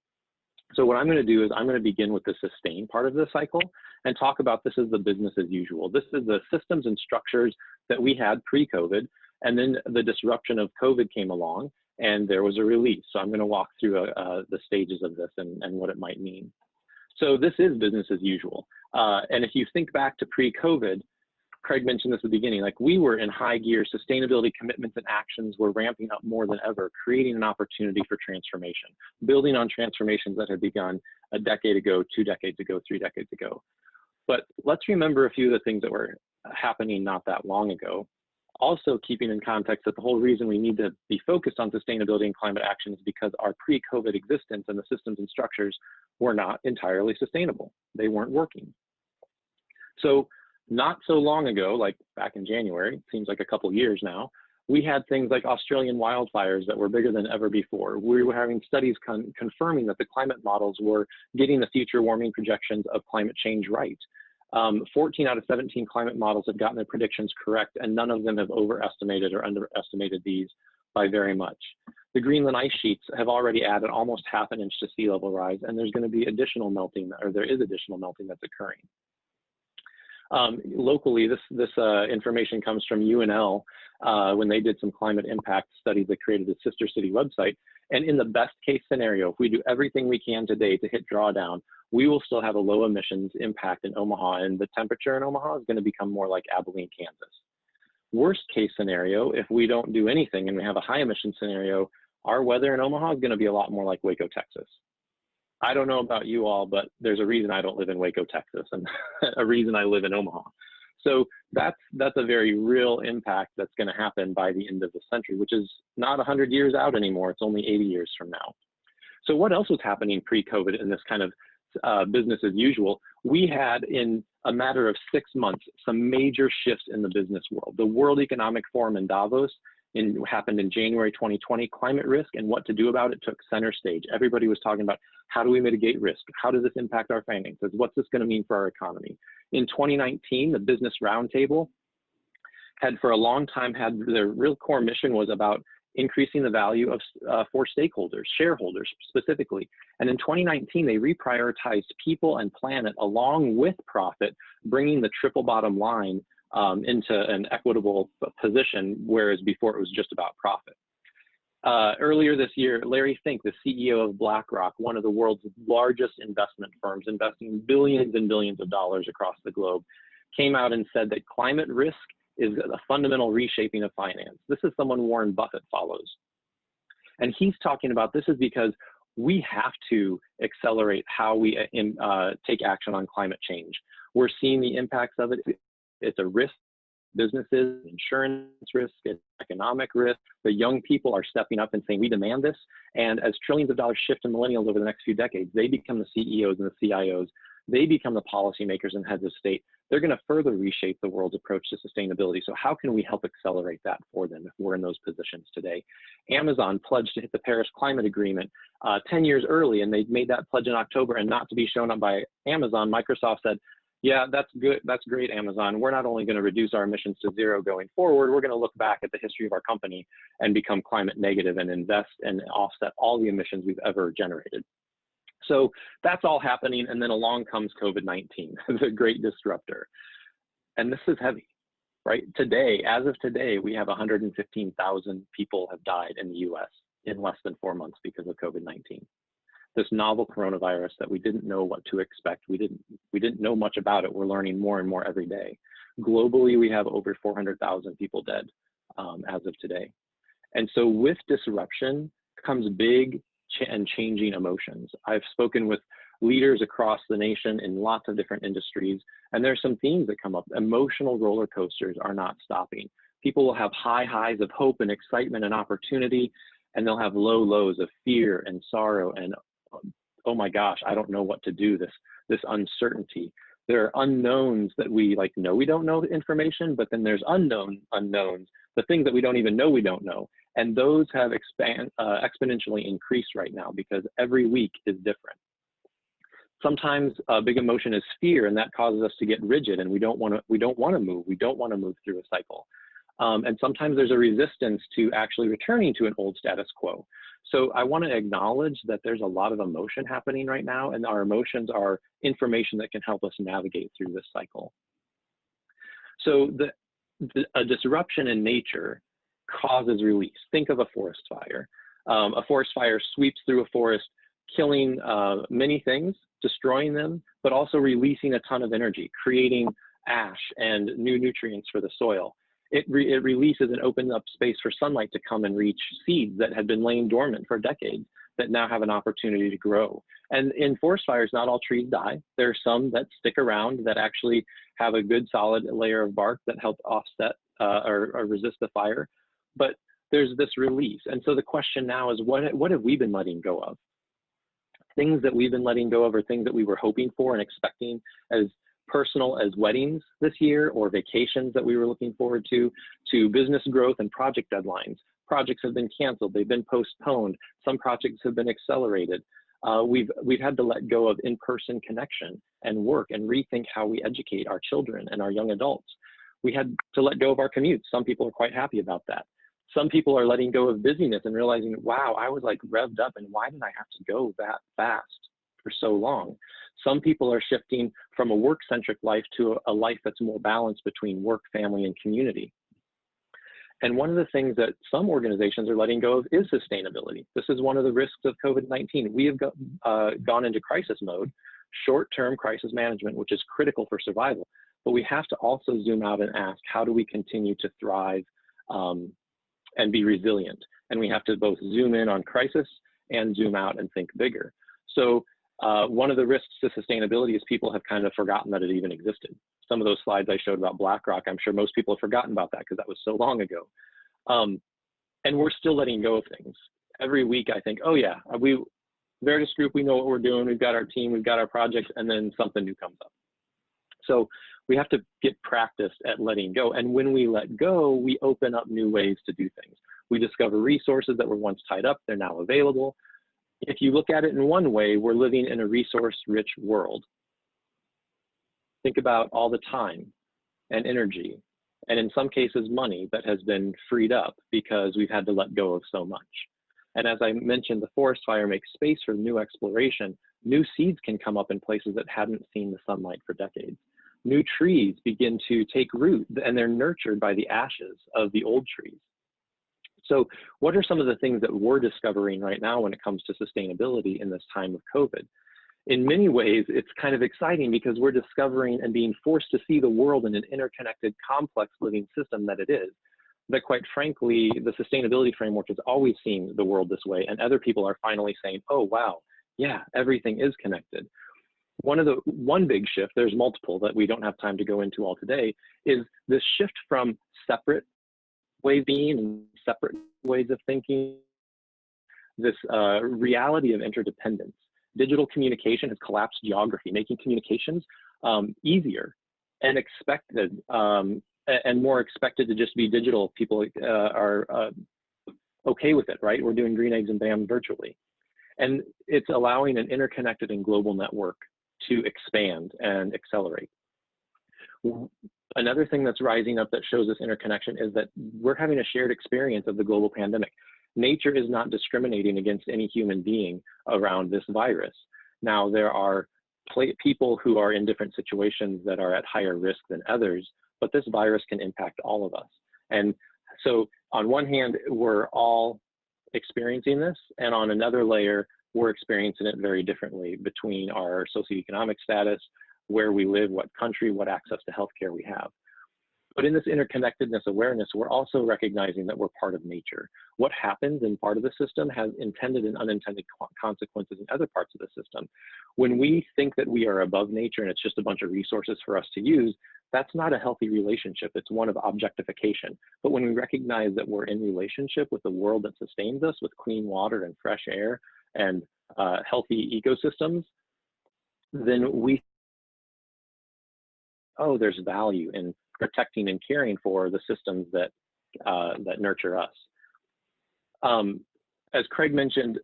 So what I'm going to do is I'm going to begin with the sustain part of the cycle and talk about this as the business as usual. This is the systems and structures that we had pre-COVID, and then the disruption of COVID came along and there was a release. So I'm going to walk through the stages of this and what it might mean. So this is business as usual. And if you think back to pre-COVID, Craig mentioned this at the beginning, like we were in high gear, sustainability commitments and actions were ramping up more than ever, creating an opportunity for transformation, building on transformations that had begun a decade ago, 2 decades ago, 3 decades ago. But let's remember a few of the things that were happening not that long ago. Also keeping in context that the whole reason we need to be focused on sustainability and climate action is because our pre-COVID existence and the systems and structures were not entirely sustainable. They weren't working. So not so long ago, like back in January, it seems like a couple years now, we had things like Australian wildfires that were bigger than ever before. We were having studies confirming that the climate models were getting the future warming projections of climate change right. 14 out of 17 climate models have gotten their predictions correct, and none of them have overestimated or underestimated these by very much. The Greenland ice sheets have already added almost ½ an inch to sea level rise, and there's going to be additional melting, or there is additional melting that's occurring. Locally, this information comes from UNL when they did some climate impact studies that created a sister city website. And in the best case scenario, if we do everything we can today to hit drawdown, we will still have a low emissions impact in Omaha, and the temperature in Omaha is going to become more like Abilene, Kansas. Worst case scenario, if we don't do anything and we have a high emission scenario, our weather in Omaha is going to be a lot more like Waco, Texas. I don't know about you all, but there's a reason I don't live in Waco, Texas, and a reason I live in Omaha. So that's a very real impact that's going to happen by the end of the century, which is not 100 years out anymore. It's only 80 years from now. So what else was happening pre-COVID in this kind of business as usual? We had, in a matter of 6 months, some major shifts in the business world. The World Economic Forum in Davos happened in January 2020. Climate risk and what to do about it took center stage. Everybody was talking about, how do we mitigate risk? How does this impact our finances? What's this going to mean for our economy? In 2019, the Business Roundtable had for a long time had their real core mission was about increasing the value of for stakeholders, shareholders specifically. And in 2019, they reprioritized people and planet along with profit, bringing the triple bottom line into an equitable position, whereas before it was just about profit. Earlier this year, Larry Fink, the CEO of BlackRock, one of the world's largest investment firms, investing billions and billions of dollars across the globe, came out and said that climate risk is a fundamental reshaping of finance. This is someone Warren Buffett follows. And he's talking about this is because we have to accelerate how we take action on climate change. We're seeing the impacts of it. It's a risk. Businesses, insurance risk, it's economic risk. The young people are stepping up and saying, we demand this. And as trillions of dollars shift to millennials over the next few decades, they become the CEOs and the CIOs. They become the policymakers and heads of state. They're going to further reshape the world's approach to sustainability. So how can we help accelerate that for them if we're in those positions today? Amazon pledged to hit the Paris Climate Agreement 10 years early, and they made that pledge in October, and not to be shown up by Amazon. Microsoft said, yeah, that's good. That's great, Amazon. We're not only going to reduce our emissions to zero going forward, we're going to look back at the history of our company and become climate negative and invest and offset all the emissions we've ever generated. So that's all happening. And then along comes COVID-19, the great disruptor. And this is heavy, right? Today, as of today, we have 115,000 people have died in the US in less than 4 months because of COVID-19. This novel coronavirus that we didn't know what to expect. We didn't know much about it. We're learning more and more every day. Globally, we have over 400,000 people dead as of today. And so with disruption comes big and changing emotions. I've spoken with leaders across the nation in lots of different industries, and there's some themes that come up. Emotional roller coasters are not stopping. People will have high highs of hope and excitement and opportunity, and they'll have low lows of fear and sorrow and, oh my gosh, I don't know what to do, this uncertainty. There are unknowns that we know we don't know information, but then there's unknowns, the things that we don't even know we don't know. And those have exponentially increased right now because every week is different. Sometimes a big emotion is fear, and that causes us to get rigid, and we don't want to move. We don't want to move through a cycle. And sometimes there's a resistance to actually returning to an old status quo. So I want to acknowledge that there's a lot of emotion happening right now, and our emotions are information that can help us navigate through this cycle. So a disruption in nature causes release. Think of a forest fire. A forest fire sweeps through a forest, killing many things, destroying them, but also releasing a ton of energy, creating ash and new nutrients for the soil. It releases and opens up space for sunlight to come and reach seeds that had been laying dormant for decades that now have an opportunity to grow. And in forest fires, not all trees die. There are some that stick around that actually have a good solid layer of bark that help offset or resist the fire. But there's this release. And so the question now is, what have we been letting go of? Things that we've been letting go of are things that we were hoping for and expecting, as personal as weddings this year or vacations that we were looking forward to business growth and project deadlines. Projects have been canceled, they've been postponed, some projects have been accelerated. We've had to let go of in-person connection and work and rethink how we educate our children and our young adults. We had to let go of our commutes. Some people are quite happy about that. Some people are letting go of busyness and realizing, wow, I was like revved up, and why did I have to go that fast for so long? Some people are shifting from a work-centric life to a life that's more balanced between work, family, and community. And one of the things that some organizations are letting go of is sustainability. This is one of the risks of COVID-19. We have gone into crisis mode, short-term crisis management, which is critical for survival. But we have to also zoom out and ask, how do we continue to thrive and be resilient? And we have to both zoom in on crisis and zoom out and think bigger. So one of the risks to sustainability is people have kind of forgotten that it even existed. Some of those slides I showed about BlackRock, I'm sure most people have forgotten about that because that was so long ago. And we're still letting go of things. Every week I think, oh yeah, Veritas Group, we know what we're doing. We've got our team, we've got our projects, and then something new comes up. So we have to get practiced at letting go. And when we let go, we open up new ways to do things. We discover resources that were once tied up, they're now available. If you look at it in one way, we're living in a resource-rich world. Think about all the time and energy, and in some cases money that has been freed up because we've had to let go of so much. And as I mentioned, the forest fire makes space for new exploration. New seeds can come up in places that hadn't seen the sunlight for decades. New trees begin to take root, and they're nurtured by the ashes of the old trees. So what are some of the things that we're discovering right now when it comes to sustainability in this time of COVID? In many ways, it's kind of exciting because we're discovering and being forced to see the world in an interconnected, complex living system that it is. But quite frankly, the sustainability framework has always seen the world this way, and other people are finally saying, oh, wow, yeah, everything is connected. One big shift, there's multiple that we don't have time to go into all today, is this shift from separate ways of being and separate ways of thinking, this reality of interdependence. Digital communication has collapsed geography, making communications easier and expected, and more expected to just be digital. People are okay with it, right? We're doing green eggs and bam virtually. And it's allowing an interconnected and global network to expand and accelerate. Another thing that's rising up that shows this interconnection is that we're having a shared experience of the global pandemic. Nature is not discriminating against any human being around this virus. Now, there are people who are in different situations that are at higher risk than others, but this virus can impact all of us. And so on one hand, we're all experiencing this, and on another layer, we're experiencing it very differently between our socioeconomic status, where we live, what country, what access to healthcare we have. But in this interconnectedness awareness, we're also recognizing that we're part of nature. What happens in part of the system has intended and unintended consequences in other parts of the system. When we think that we are above nature and it's just a bunch of resources for us to use, that's not a healthy relationship. It's one of objectification. But when we recognize that we're in relationship with the world that sustains us, with clean water and fresh air and healthy ecosystems, then we, oh, there's value in protecting and caring for the systems that that nurture us. As Craig mentioned,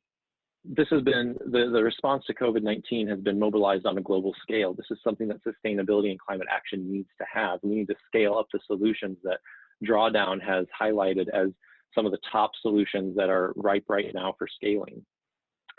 this has been, the response to COVID-19 has been mobilized on a global scale. This is something that sustainability and climate action needs to have. We need to scale up the solutions that Drawdown has highlighted as some of the top solutions that are ripe right now for scaling.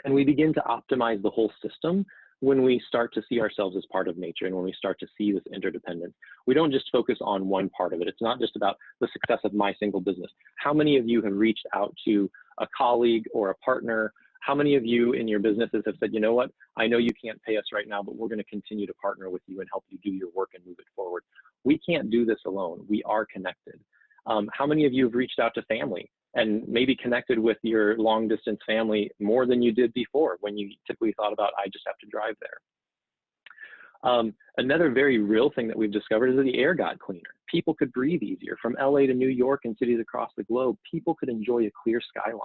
And we begin to optimize the whole system when we start to see ourselves as part of nature and when we start to see this interdependence. We don't just focus on one part of it. It's not just about the success of my single business. How many of you have reached out to a colleague or a partner? How many of you in your businesses have said, you know what, I know you can't pay us right now, but we're going to continue to partner with you and help you do your work and move it forward? We can't do this alone. We are connected. How many of you have reached out to family and maybe connected with your long distance family more than you did before, when you typically thought about, I just have to drive there? Another very real thing that we've discovered is that the air got cleaner. People could breathe easier. From LA to New York and cities across the globe, people could enjoy a clear skyline.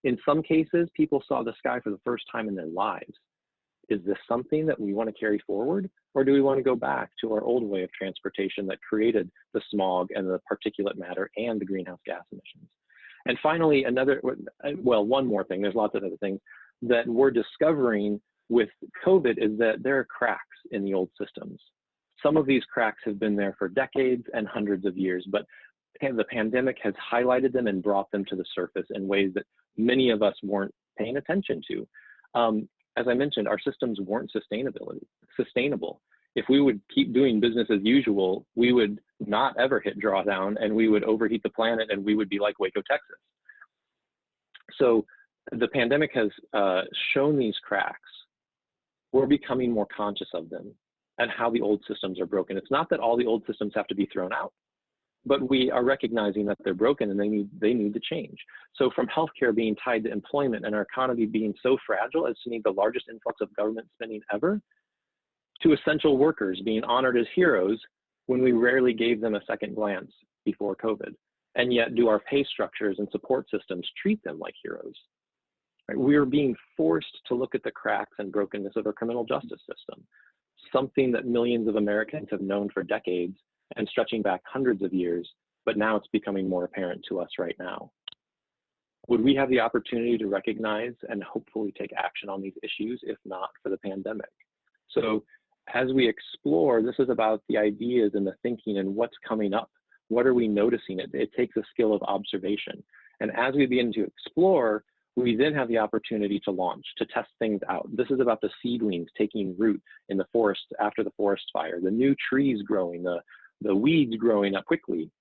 In some cases, people saw the sky for the first time in their lives. Is this something that we want to carry forward? Or do we want to go back to our old way of transportation that created the smog and the particulate matter and the greenhouse gas emissions? And finally, one more thing, there's lots of other things that we're discovering with COVID is that there are cracks in the old systems. Some of these cracks have been there for decades and hundreds of years, but the pandemic has highlighted them and brought them to the surface in ways that many of us weren't paying attention to. As I mentioned, our systems weren't sustainable. If we would keep doing business as usual, we would not ever hit drawdown and we would overheat the planet and we would be like Waco, Texas. So the pandemic has shown these cracks. We're becoming more conscious of them and how the old systems are broken. It's not that all the old systems have to be thrown out, but we are recognizing that they're broken and they need to change. So from healthcare being tied to employment and our economy being so fragile as to need the largest influx of government spending ever, to essential workers being honored as heroes when we rarely gave them a second glance before COVID. And yet do our pay structures and support systems treat them like heroes? Right? We are being forced to look at the cracks and brokenness of our criminal justice system, something that millions of Americans have known for decades and stretching back hundreds of years, but now it's becoming more apparent to us right now. Would we have the opportunity to recognize and hopefully take action on these issues if not for the pandemic? So as we explore, this is about the ideas and the thinking and what's coming up. What are we noticing? It takes a skill of observation. And as we begin to explore, we then have the opportunity to launch, to test things out. This is about the seedlings taking root in the forest after the forest fire, the new trees growing, the weeds growing up quickly.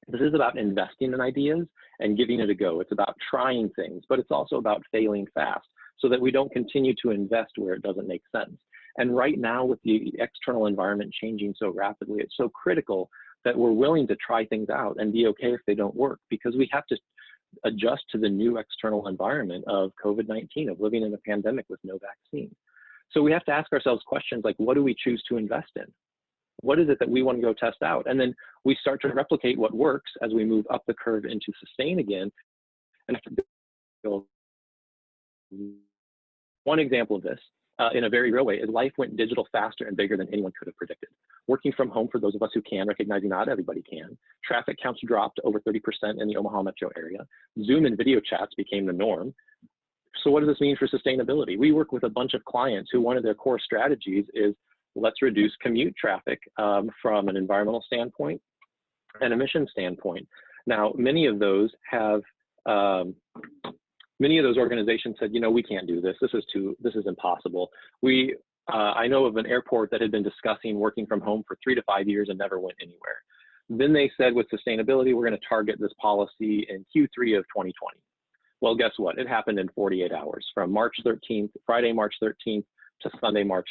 This is about investing in ideas and giving it a go. It's about trying things, but it's also about failing fast so that we don't continue to invest where it doesn't make sense. And right now, with the external environment changing so rapidly, it's so critical that we're willing to try things out and be okay if they don't work, because we have to adjust to the new external environment of COVID-19, of living in a pandemic with no vaccine. So we have to ask ourselves questions like, what do we choose to invest in? What is it that we want to go test out? And then we start to replicate what works as we move up the curve into sustain again. And one example of this, in a very real way, is life went digital faster and bigger than anyone could have predicted. Working from home for those of us who can, recognizing not everybody can. Traffic counts dropped over 30% in the Omaha metro area. Zoom and video chats became the norm. So what does this mean for sustainability? We work with a bunch of clients who one of their core strategies is, let's reduce commute traffic from an environmental standpoint and emission standpoint. Now, many of those organizations said, you know, we can't do this. This is impossible. I know of an airport that had been discussing working from home for 3 to 5 years and never went anywhere. Then they said, with sustainability, we're going to target this policy in Q3 of 2020. Well, guess what? It happened in 48 hours. From March 13th, Friday, March 13th to Sunday, March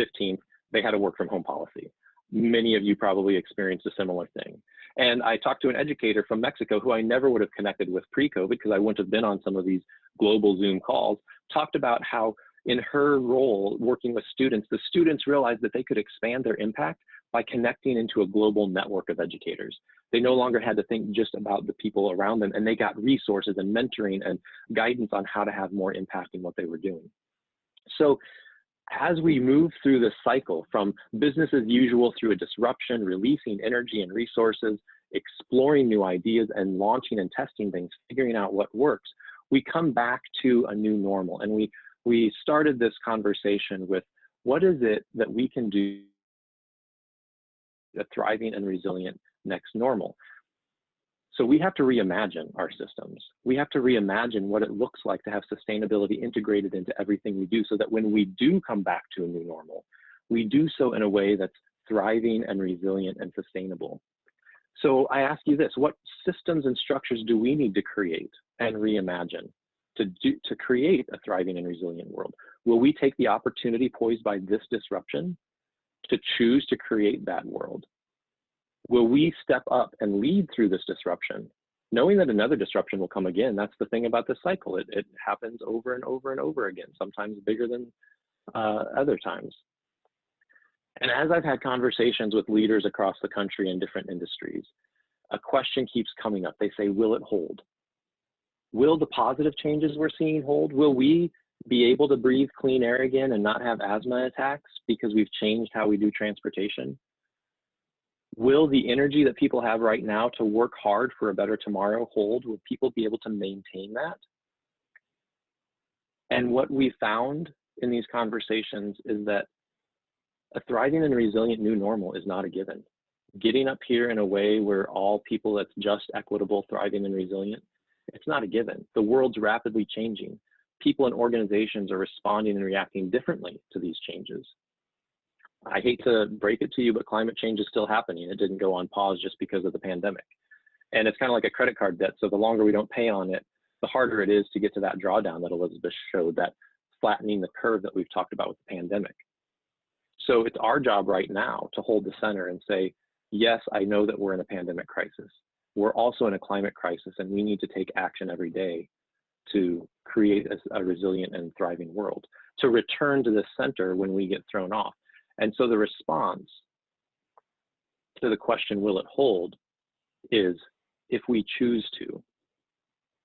15th, they had a work from home policy. Many of you probably experienced a similar thing. And I talked to an educator from Mexico who I never would have connected with pre-COVID because I wouldn't have been on some of these global Zoom calls, talked about how in her role working with students, the students realized that they could expand their impact by connecting into a global network of educators. They no longer had to think just about the people around them, and they got resources and mentoring and guidance on how to have more impact in what they were doing. So as we move through this cycle from business as usual through a disruption, releasing energy and resources, exploring new ideas and launching and testing things, figuring out what works, we come back to a new normal. And we started this conversation with what is it that we can do a thriving and resilient next normal. So we have to reimagine our systems. We have to reimagine what it looks like to have sustainability integrated into everything we do so that when we do come back to a new normal, we do so in a way that's thriving and resilient and sustainable. So I ask you this, what systems and structures do we need to create and reimagine to create a thriving and resilient world? Will we take the opportunity poised by this disruption to choose to create that world? Will we step up and lead through this disruption, knowing that another disruption will come again? That's the thing about this cycle. It happens over and over and over again, sometimes bigger than other times. And as I've had conversations with leaders across the country in different industries, a question keeps coming up. They say, will it hold? Will the positive changes we're seeing hold? Will we be able to breathe clean air again and not have asthma attacks because we've changed how we do transportation? Will the energy that people have right now to work hard for a better tomorrow hold? Will people be able to maintain that? And what we found in these conversations is that a thriving and resilient new normal is not a given. Getting up here in a way where all people that's just equitable, thriving and resilient, it's not a given. The world's rapidly changing. People and organizations are responding and reacting differently to these changes. I hate to break it to you, but climate change is still happening. It didn't go on pause just because of the pandemic. And it's kind of like a credit card debt. So the longer we don't pay on it, the harder it is to get to that drawdown that Elizabeth showed, that flattening the curve that we've talked about with the pandemic. So it's our job right now to hold the center and say, yes, I know that we're in a pandemic crisis. We're also in a climate crisis, and we need to take action every day to create a resilient and thriving world, to return to the center when we get thrown off. And so the response to the question, will it hold, is if we choose to.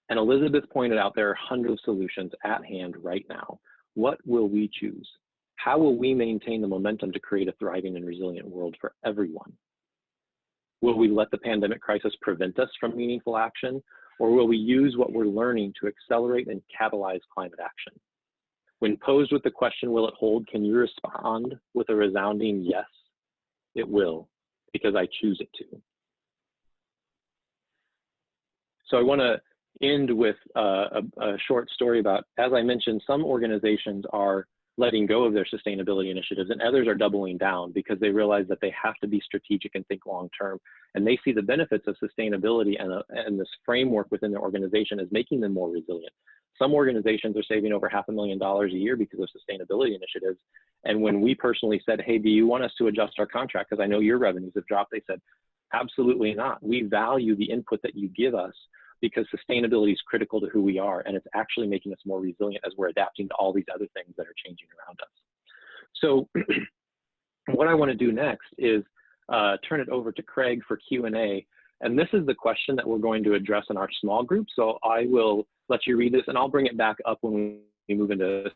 And Elizabeth pointed out there are hundreds of solutions at hand right now. What will we choose? How will we maintain the momentum to create a thriving and resilient world for everyone? Will we let the pandemic crisis prevent us from meaningful action, or will we use what we're learning to accelerate and catalyze climate action? When posed with the question, will it hold, can you respond with a resounding yes, it will, because I choose it to. So I want to end with a short story about, as I mentioned, some organizations are letting go of their sustainability initiatives and others are doubling down because they realize that they have to be strategic and think long term. And they see the benefits of sustainability and this framework within their organization as making them more resilient. Some organizations are saving over $500,000 a year because of sustainability initiatives. And when we personally said, hey, do you want us to adjust our contract? Because I know your revenues have dropped. They said, absolutely not. We value the input that you give us because sustainability is critical to who we are. And it's actually making us more resilient as we're adapting to all these other things that are changing around us. So what I want to do next is turn it over to Craig for Q&A. And this is the question that we're going to address in our small group. So I will let you read this and I'll bring it back up when we move into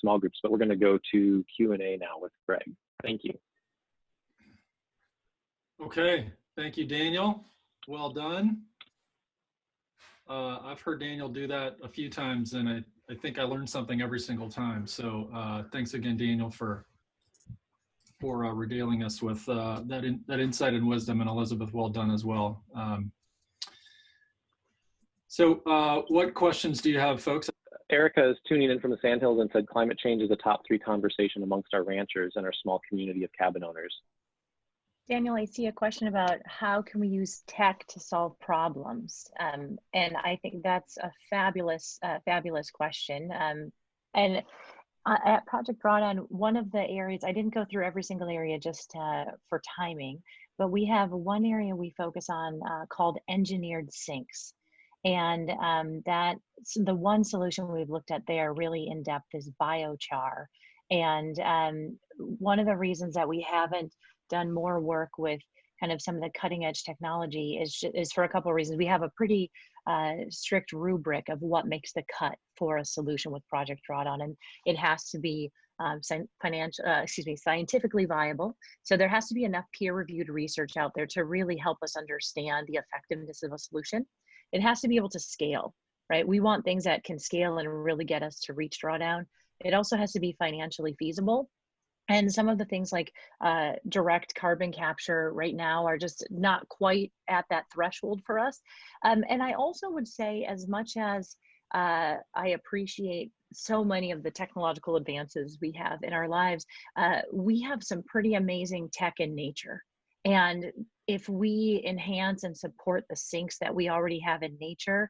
small groups, but we're going to go to Q&A now with Craig. Thank you. Okay, thank you, Daniel. Well done. I've heard Daniel do that a few times and I think I learned something every single time. So thanks again, Daniel, for regaling us with that insight and wisdom, and Elizabeth, well done as well. So what questions do you have, folks? Erica is tuning in from the Sandhills and said climate change is a top 3 conversation amongst our ranchers and our small community of cabin owners. Daniel, I see a question about how can we use tech to solve problems, and I think that's a fabulous question. And at Project Drawdown, one of the areas, I didn't go through every single area just for timing, but we have one area we focus on called engineered sinks. And the one solution we've looked at there really in depth is biochar. And one of the reasons that we haven't done more work with kind of some of the cutting edge technology is for a couple of reasons. We have a pretty strict rubric of what makes the cut for a solution with Project Drawdown, and it has to be scientifically viable. So there has to be enough peer-reviewed research out there to really help us understand the effectiveness of a solution. It has to be able to scale, right? We want things that can scale and really get us to reach drawdown. It also has to be financially feasible. And some of the things like direct carbon capture right now are just not quite at that threshold for us. And I also would say, as much as I appreciate so many of the technological advances we have in our lives, we have some pretty amazing tech in nature. And if we enhance and support the sinks that we already have in nature,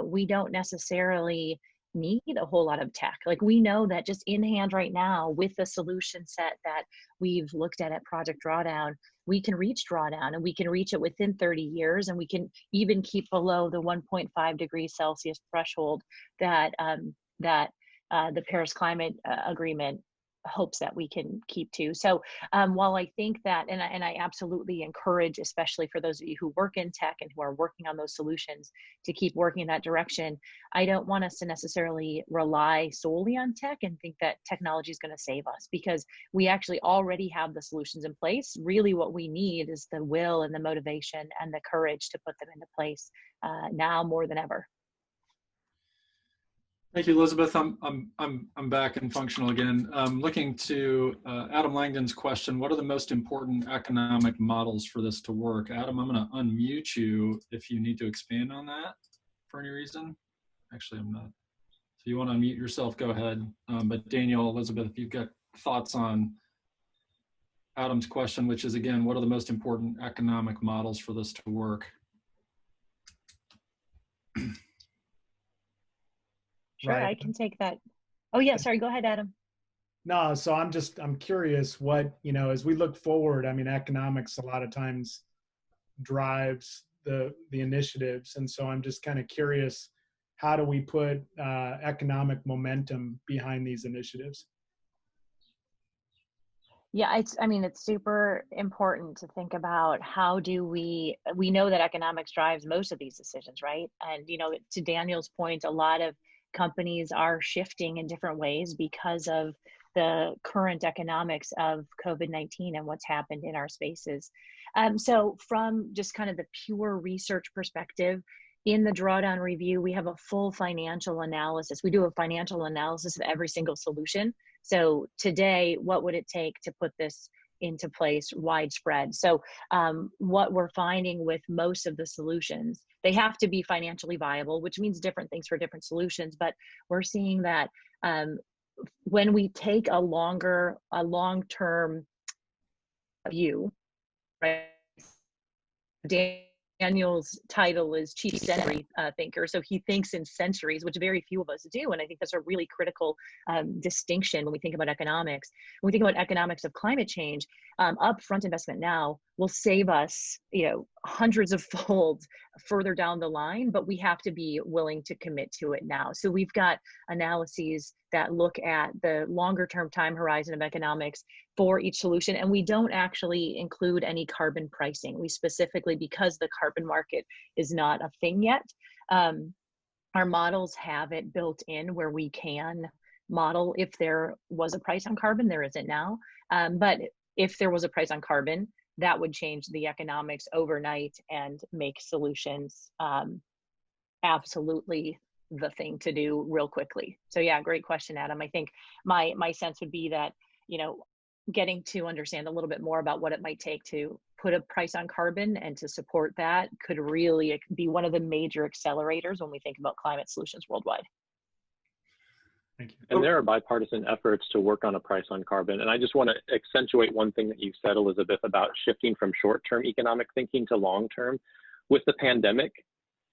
we don't necessarily need a whole lot of tech. Like, we know that just in hand right now with the solution set that we've looked at Project Drawdown, we can reach drawdown, and we can reach it within 30 years, and we can even keep below the 1.5 degrees Celsius threshold that the Paris Climate Agreement hopes that we can keep to. So while I think that, and I absolutely encourage, especially for those of you who work in tech and who are working on those solutions, to keep working in that direction, I don't want us to necessarily rely solely on tech and think that technology is going to save us, because we actually already have the solutions in place. Really what we need is the will and the motivation and the courage to put them into place now more than ever. Thank you, Elizabeth. I'm back and functional again. Looking to Adam Langdon's question: what are the most important economic models for this to work? Adam, I'm going to unmute you if you need to expand on that for any reason. Actually, I'm not. If you want to unmute yourself, go ahead. But Daniel, Elizabeth, if you've got thoughts on Adam's question, which is again, what are the most important economic models for this to work? Sure, right. I can take that. Oh yeah, sorry, go ahead, Adam. No, so I'm curious what, as we look forward, I mean, economics a lot of times drives the initiatives. And so I'm just kind of curious, how do we put economic momentum behind these initiatives? Yeah, it's super important to think about how do we know that economics drives most of these decisions, right? And, to Daniel's point, a lot of companies are shifting in different ways because of the current economics of COVID-19 and what's happened in our spaces. So from just kind of the pure research perspective, in the drawdown review, we have a full financial analysis. We do a financial analysis of every single solution. So today, what would it take to put this into place widespread? So what we're finding with most of the solutions, they have to be financially viable, which means different things for different solutions. But we're seeing that when we take a long-term view, right? Daniel's title is Chief Century Thinker, so he thinks in centuries, which very few of us do, and I think that's a really critical distinction when we think about economics. When we think about economics of climate change, upfront investment now will save us, hundreds of folds further down the line, but we have to be willing to commit to it now. So we've got analyses that look at the longer term time horizon of economics for each solution, and we don't actually include any carbon pricing. We specifically, because the carbon market is not a thing yet, our models have it built in where we can model if there was a price on carbon. There isn't now, but if there was a price on carbon, that would change the economics overnight and make solutions absolutely the thing to do real quickly. So yeah, great question, Adam. I think my sense would be that, getting to understand a little bit more about what it might take to put a price on carbon and to support that could really be one of the major accelerators when we think about climate solutions worldwide. Thank you. And there are bipartisan efforts to work on a price on carbon. And I just want to accentuate one thing that you said, Elizabeth, about shifting from short-term economic thinking to long-term. With the pandemic,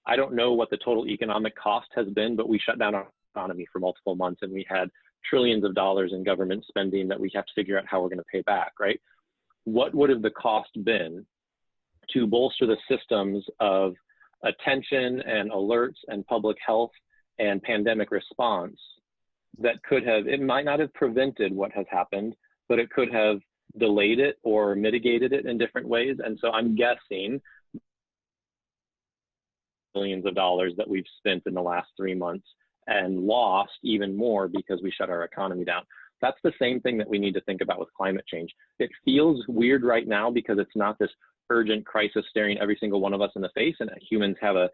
I don't know what the total economic cost has been, but we shut down our economy for multiple months and we had trillions of dollars in government spending that we have to figure out how we're going to pay back, right? What would have the cost been to bolster the systems of attention and alerts and public health and pandemic response that could have, it might not have prevented what has happened, but it could have delayed it or mitigated it in different ways. And so I'm guessing billions of dollars that we've spent in the last 3 months and lost even more because we shut our economy down. That's the same thing that we need to think about with climate change. It feels weird right now because it's not this urgent crisis staring every single one of us in the face, and humans have a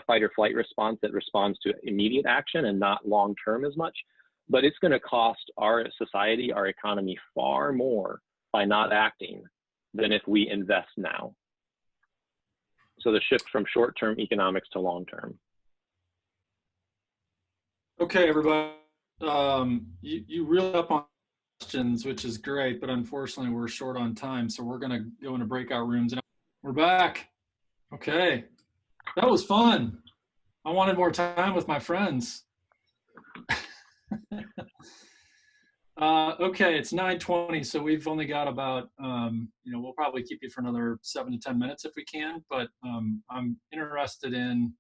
fight or flight response that responds to immediate action and not long-term as much. But it's going to cost our society, our economy far more by not acting than if we invest now. So the shift from short-term economics to long-term. Okay, everybody. You reeled up on questions, which is great, but unfortunately we're short on time, so we're going to go into breakout rooms. And we're back. Okay, that was fun. I wanted more time with my friends. Okay, it's 9:20, so we've only got about, we'll probably keep you for another 7 to 10 minutes if we can, but I'm interested in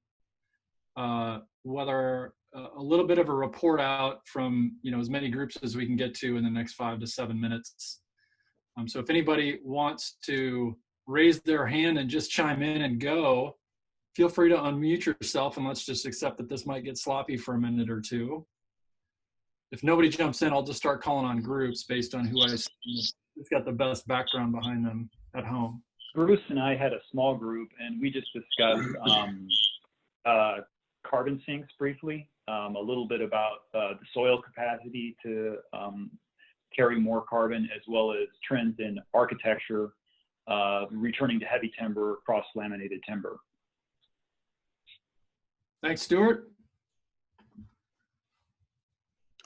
whether a little bit of a report out from, as many groups as we can get to in the next 5 to 7 minutes. So if anybody wants to raise their hand and just chime in and go, feel free to unmute yourself, and let's just accept that this might get sloppy for a minute or two. If nobody jumps in, I'll just start calling on groups based on who I see who's got the best background behind them at home. Bruce and I had a small group, and we just discussed carbon sinks briefly, a little bit about the soil capacity to carry more carbon, as well as trends in architecture, returning to heavy timber, cross-laminated timber. Thanks, Stuart.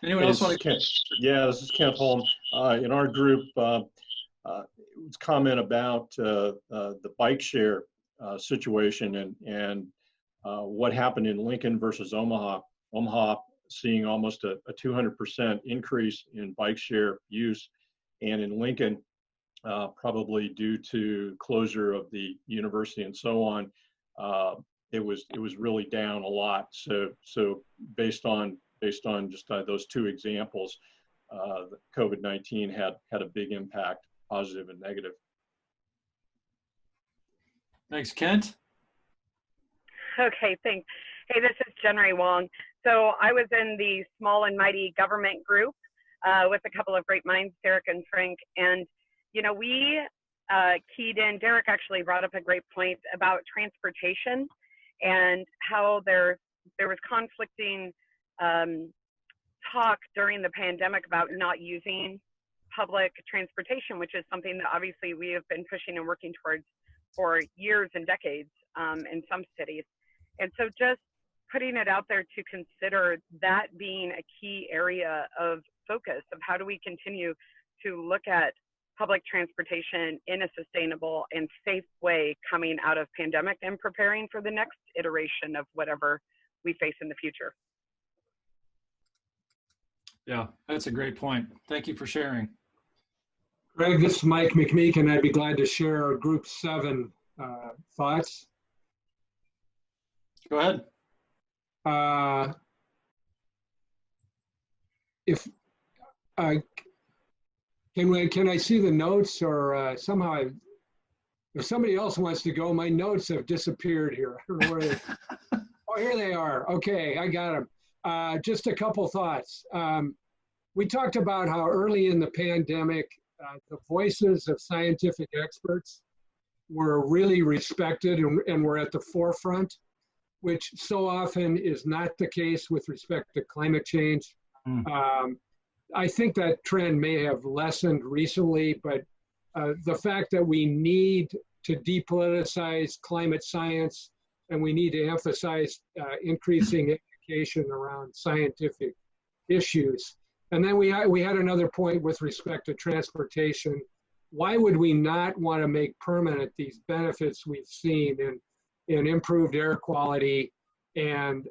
Anyone else want to? Yeah, this is Kent Holm. In our group, it was comment about the bike share situation and what happened in Lincoln versus Omaha. Omaha seeing almost a 200% increase in bike share use, and in Lincoln, probably due to closure of the university and so on, it was really down a lot. So based on just those two examples, COVID-19 had a big impact, positive and negative. Thanks, Kent. Okay, thanks. Hey, this is Jenry Wong. So I was in the Small and Mighty Government group with a couple of great minds, Derek and Frank. And, we keyed in, Derek actually brought up a great point about transportation and how there was conflicting talk during the pandemic about not using public transportation, which is something that obviously we have been pushing and working towards for years and decades in some cities. And so just putting it out there to consider that being a key area of focus of how do we continue to look at public transportation in a sustainable and safe way coming out of pandemic and preparing for the next iteration of whatever we face in the future. Yeah, that's a great point. Thank you for sharing. Greg, this is Mike McMeek, and I'd be glad to share our Group 7 thoughts. Go ahead. Can I see the notes, or somehow if somebody else wants to go, my notes have disappeared here. I don't know where they, oh, here they are. Okay, I got them. Just a couple thoughts. We talked about how early in the pandemic, the voices of scientific experts were really respected and were at the forefront, which so often is not the case with respect to climate change. I think that trend may have lessened recently, but the fact that we need to depoliticize climate science and we need to emphasize increasing education around scientific issues. And then we had another point with respect to transportation. Why would we not want to make permanent these benefits we've seen in improved air quality and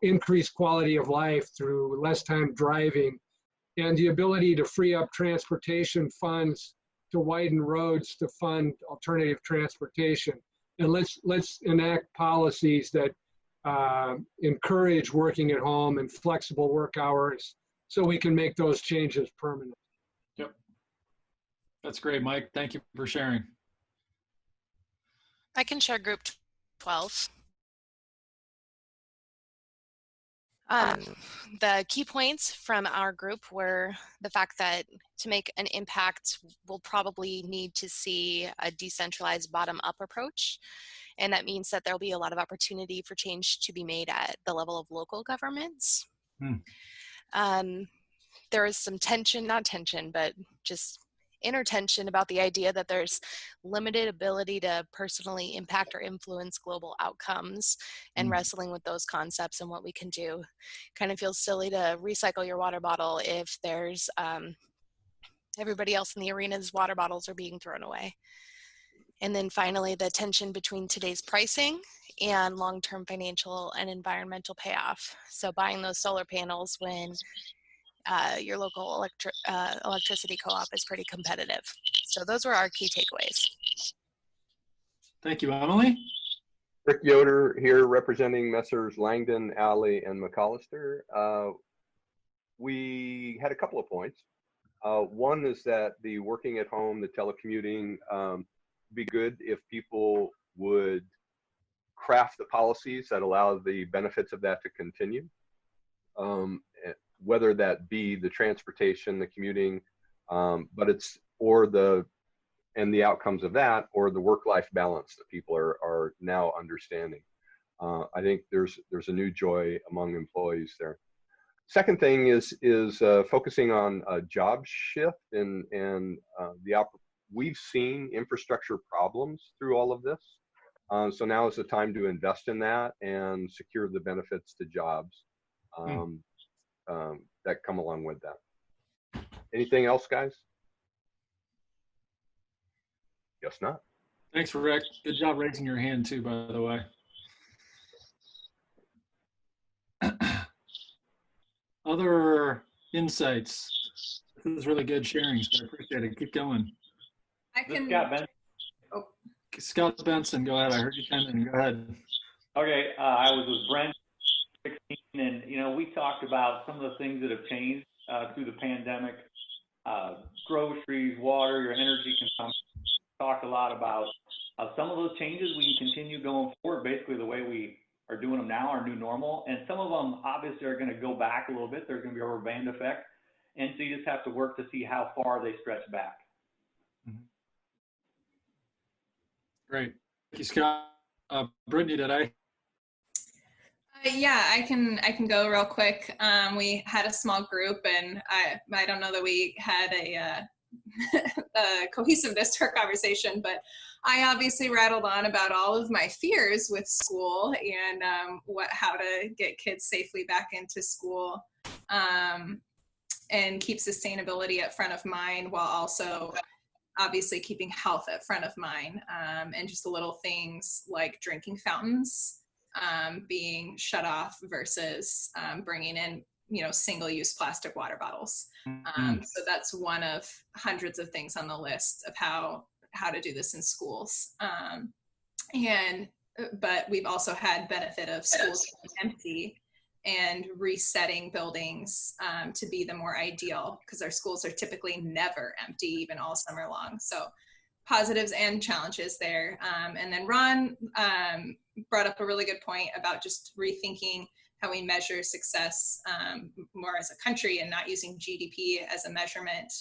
increased quality of life through less time driving, and the ability to free up transportation funds to widen roads to fund alternative transportation? And let's enact policies that encourage working at home and flexible work hours so we can make those changes permanent. Yep. That's great, Mike. Thank you for sharing. I can share group 12. The key points from our group were the fact that to make an impact, we'll probably need to see a decentralized bottom-up approach. And that means that there'll be a lot of opportunity for change to be made at the level of local governments. There is some tension, not tension, but just inner tension about the idea that there's limited ability to personally impact or influence global outcomes, and wrestling with those concepts and what we can do. Kind of feels silly to recycle your water bottle if there's everybody else in the arena's water bottles are being thrown away. And then finally, the tension between today's pricing and long-term financial and environmental payoff. So buying those solar panels when your local electricity co-op is pretty competitive. So those were our key takeaways. Thank you, Emily. Rick Yoder here representing Messrs. Langdon, Alley, and McAllister. We had a couple of points. One is that the working at home, the telecommuting, be good if people would craft the policies that allow the benefits of that to continue. Whether that be the transportation, the commuting, but it's, or the, and the outcomes of that, or the work-life balance that people are now understanding. I think there's a new joy among employees there. Second thing is focusing on a job shift and we've seen infrastructure problems through all of this. So now is the time to invest in that and secure the benefits to jobs that come along with that. Anything else, guys? Guess not. Thanks, Rick. Good job raising your hand too, by the way. Other insights? This is really good sharing, so I appreciate it. Keep going. I can. Scott Benson, go ahead. I heard you coming. Go ahead. Okay, I was with Brent, 16, and we talked about some of the things that have changed through the pandemic. Groceries, water, your energy consumption. Talked a lot about some of those changes we can continue going forward, basically the way we are doing them now, our new normal. And some of them obviously are going to go back a little bit. There's going to be a rubber band effect. And so you just have to work to see how far they stretch back. Great. Thank you, Scott. Brittany, did I? Yeah, I can go real quick. We had a small group, and I don't know that we had a cohesiveness to our conversation, but I obviously rattled on about all of my fears with school and how to get kids safely back into school and keep sustainability at front of mind while also obviously keeping health at front of mind, and just the little things like drinking fountains being shut off versus bringing in single-use plastic water bottles. So that's one of hundreds of things on the list of how to do this in schools. But we've also had benefit of schools being empty and resetting buildings to be the more ideal, because our schools are typically never empty, even all summer long. So positives and challenges there. And then Ron brought up a really good point about just rethinking how we measure success more as a country and not using GDP as a measurement,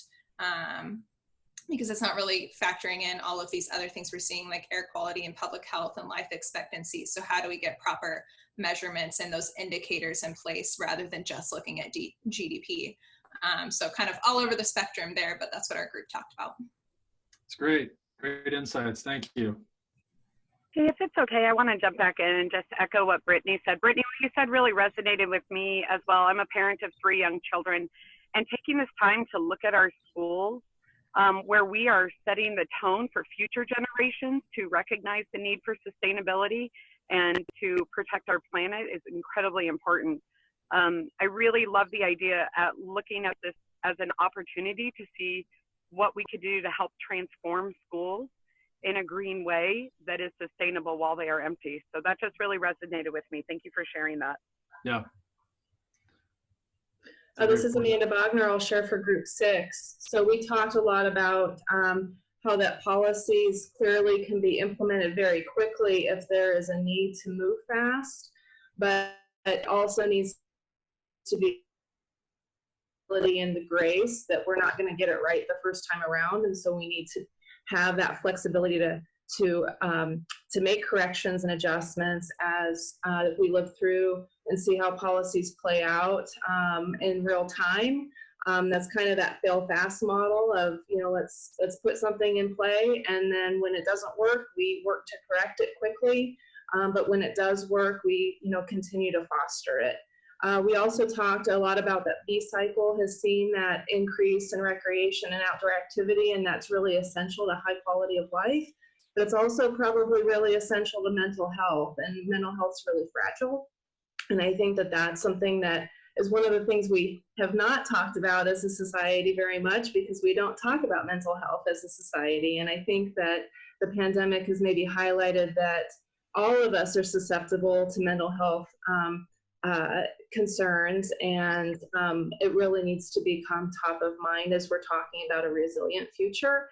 because it's not really factoring in all of these other things we're seeing, like air quality and public health and life expectancy. So how do we get proper measurements and those indicators in place rather than just looking at GDP? So kind of all over the spectrum there, but that's what our group talked about. It's great. Great insights. Thank you. Hey, if it's okay, I want to jump back in and just echo what Brittany said. Brittany, what you said really resonated with me as well. I'm a parent of 3 young children, and taking this time to look at our schools where we are setting the tone for future generations to recognize the need for sustainability and to protect our planet is incredibly important. I really love the idea at looking at this as an opportunity to see what we could do to help transform schools in a green way that is sustainable while they are empty. So that just really resonated with me. Thank you for sharing that. Yeah. This is Amanda Bogner. I'll share for Group 6. So we talked a lot about how that policies clearly can be implemented very quickly if there is a need to move fast, but it also needs to be in the grace that we're not going to get it right the first time around, and so we need to have that flexibility to make corrections and adjustments as we look through and see how policies play out in real time. That's kind of that fail fast model of, let's put something in play, and then when it doesn't work, we work to correct it quickly. But when it does work, we continue to foster it. We also talked a lot about that B-cycle has seen that increase in recreation and outdoor activity, and that's really essential to high quality of life. But it's also probably really essential to mental health, and mental health is really fragile. And I think that that's something that is one of the things we have not talked about as a society very much, because we don't talk about mental health as a society. And I think that the pandemic has maybe highlighted that all of us are susceptible to mental health concerns, and it really needs to become top of mind as we're talking about a resilient future.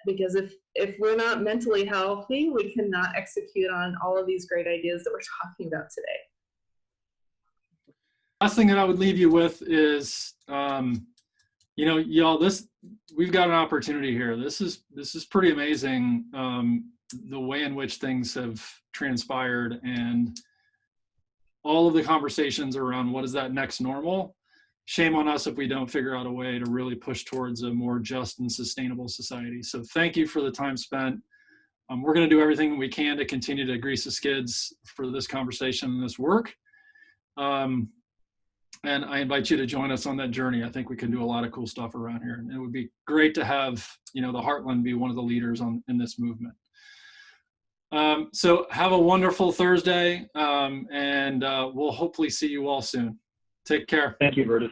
Because if we're not mentally healthy, we cannot execute on all of these great ideas that we're talking about today. Last thing that I would leave you with is, y'all, we've got an opportunity here. This is pretty amazing, the way in which things have transpired, and all of the conversations around what is that next normal. Shame on us if we don't figure out a way to really push towards a more just and sustainable society. So thank you for the time spent. We're going to do everything we can to continue to grease the skids for this conversation and this work. And I invite you to join us on that journey. I think we can do a lot of cool stuff around here. And it would be great to have, the Heartland be one of the leaders in this movement. So have a wonderful Thursday, and we'll hopefully see you all soon. Take care. Thank you, Vertus.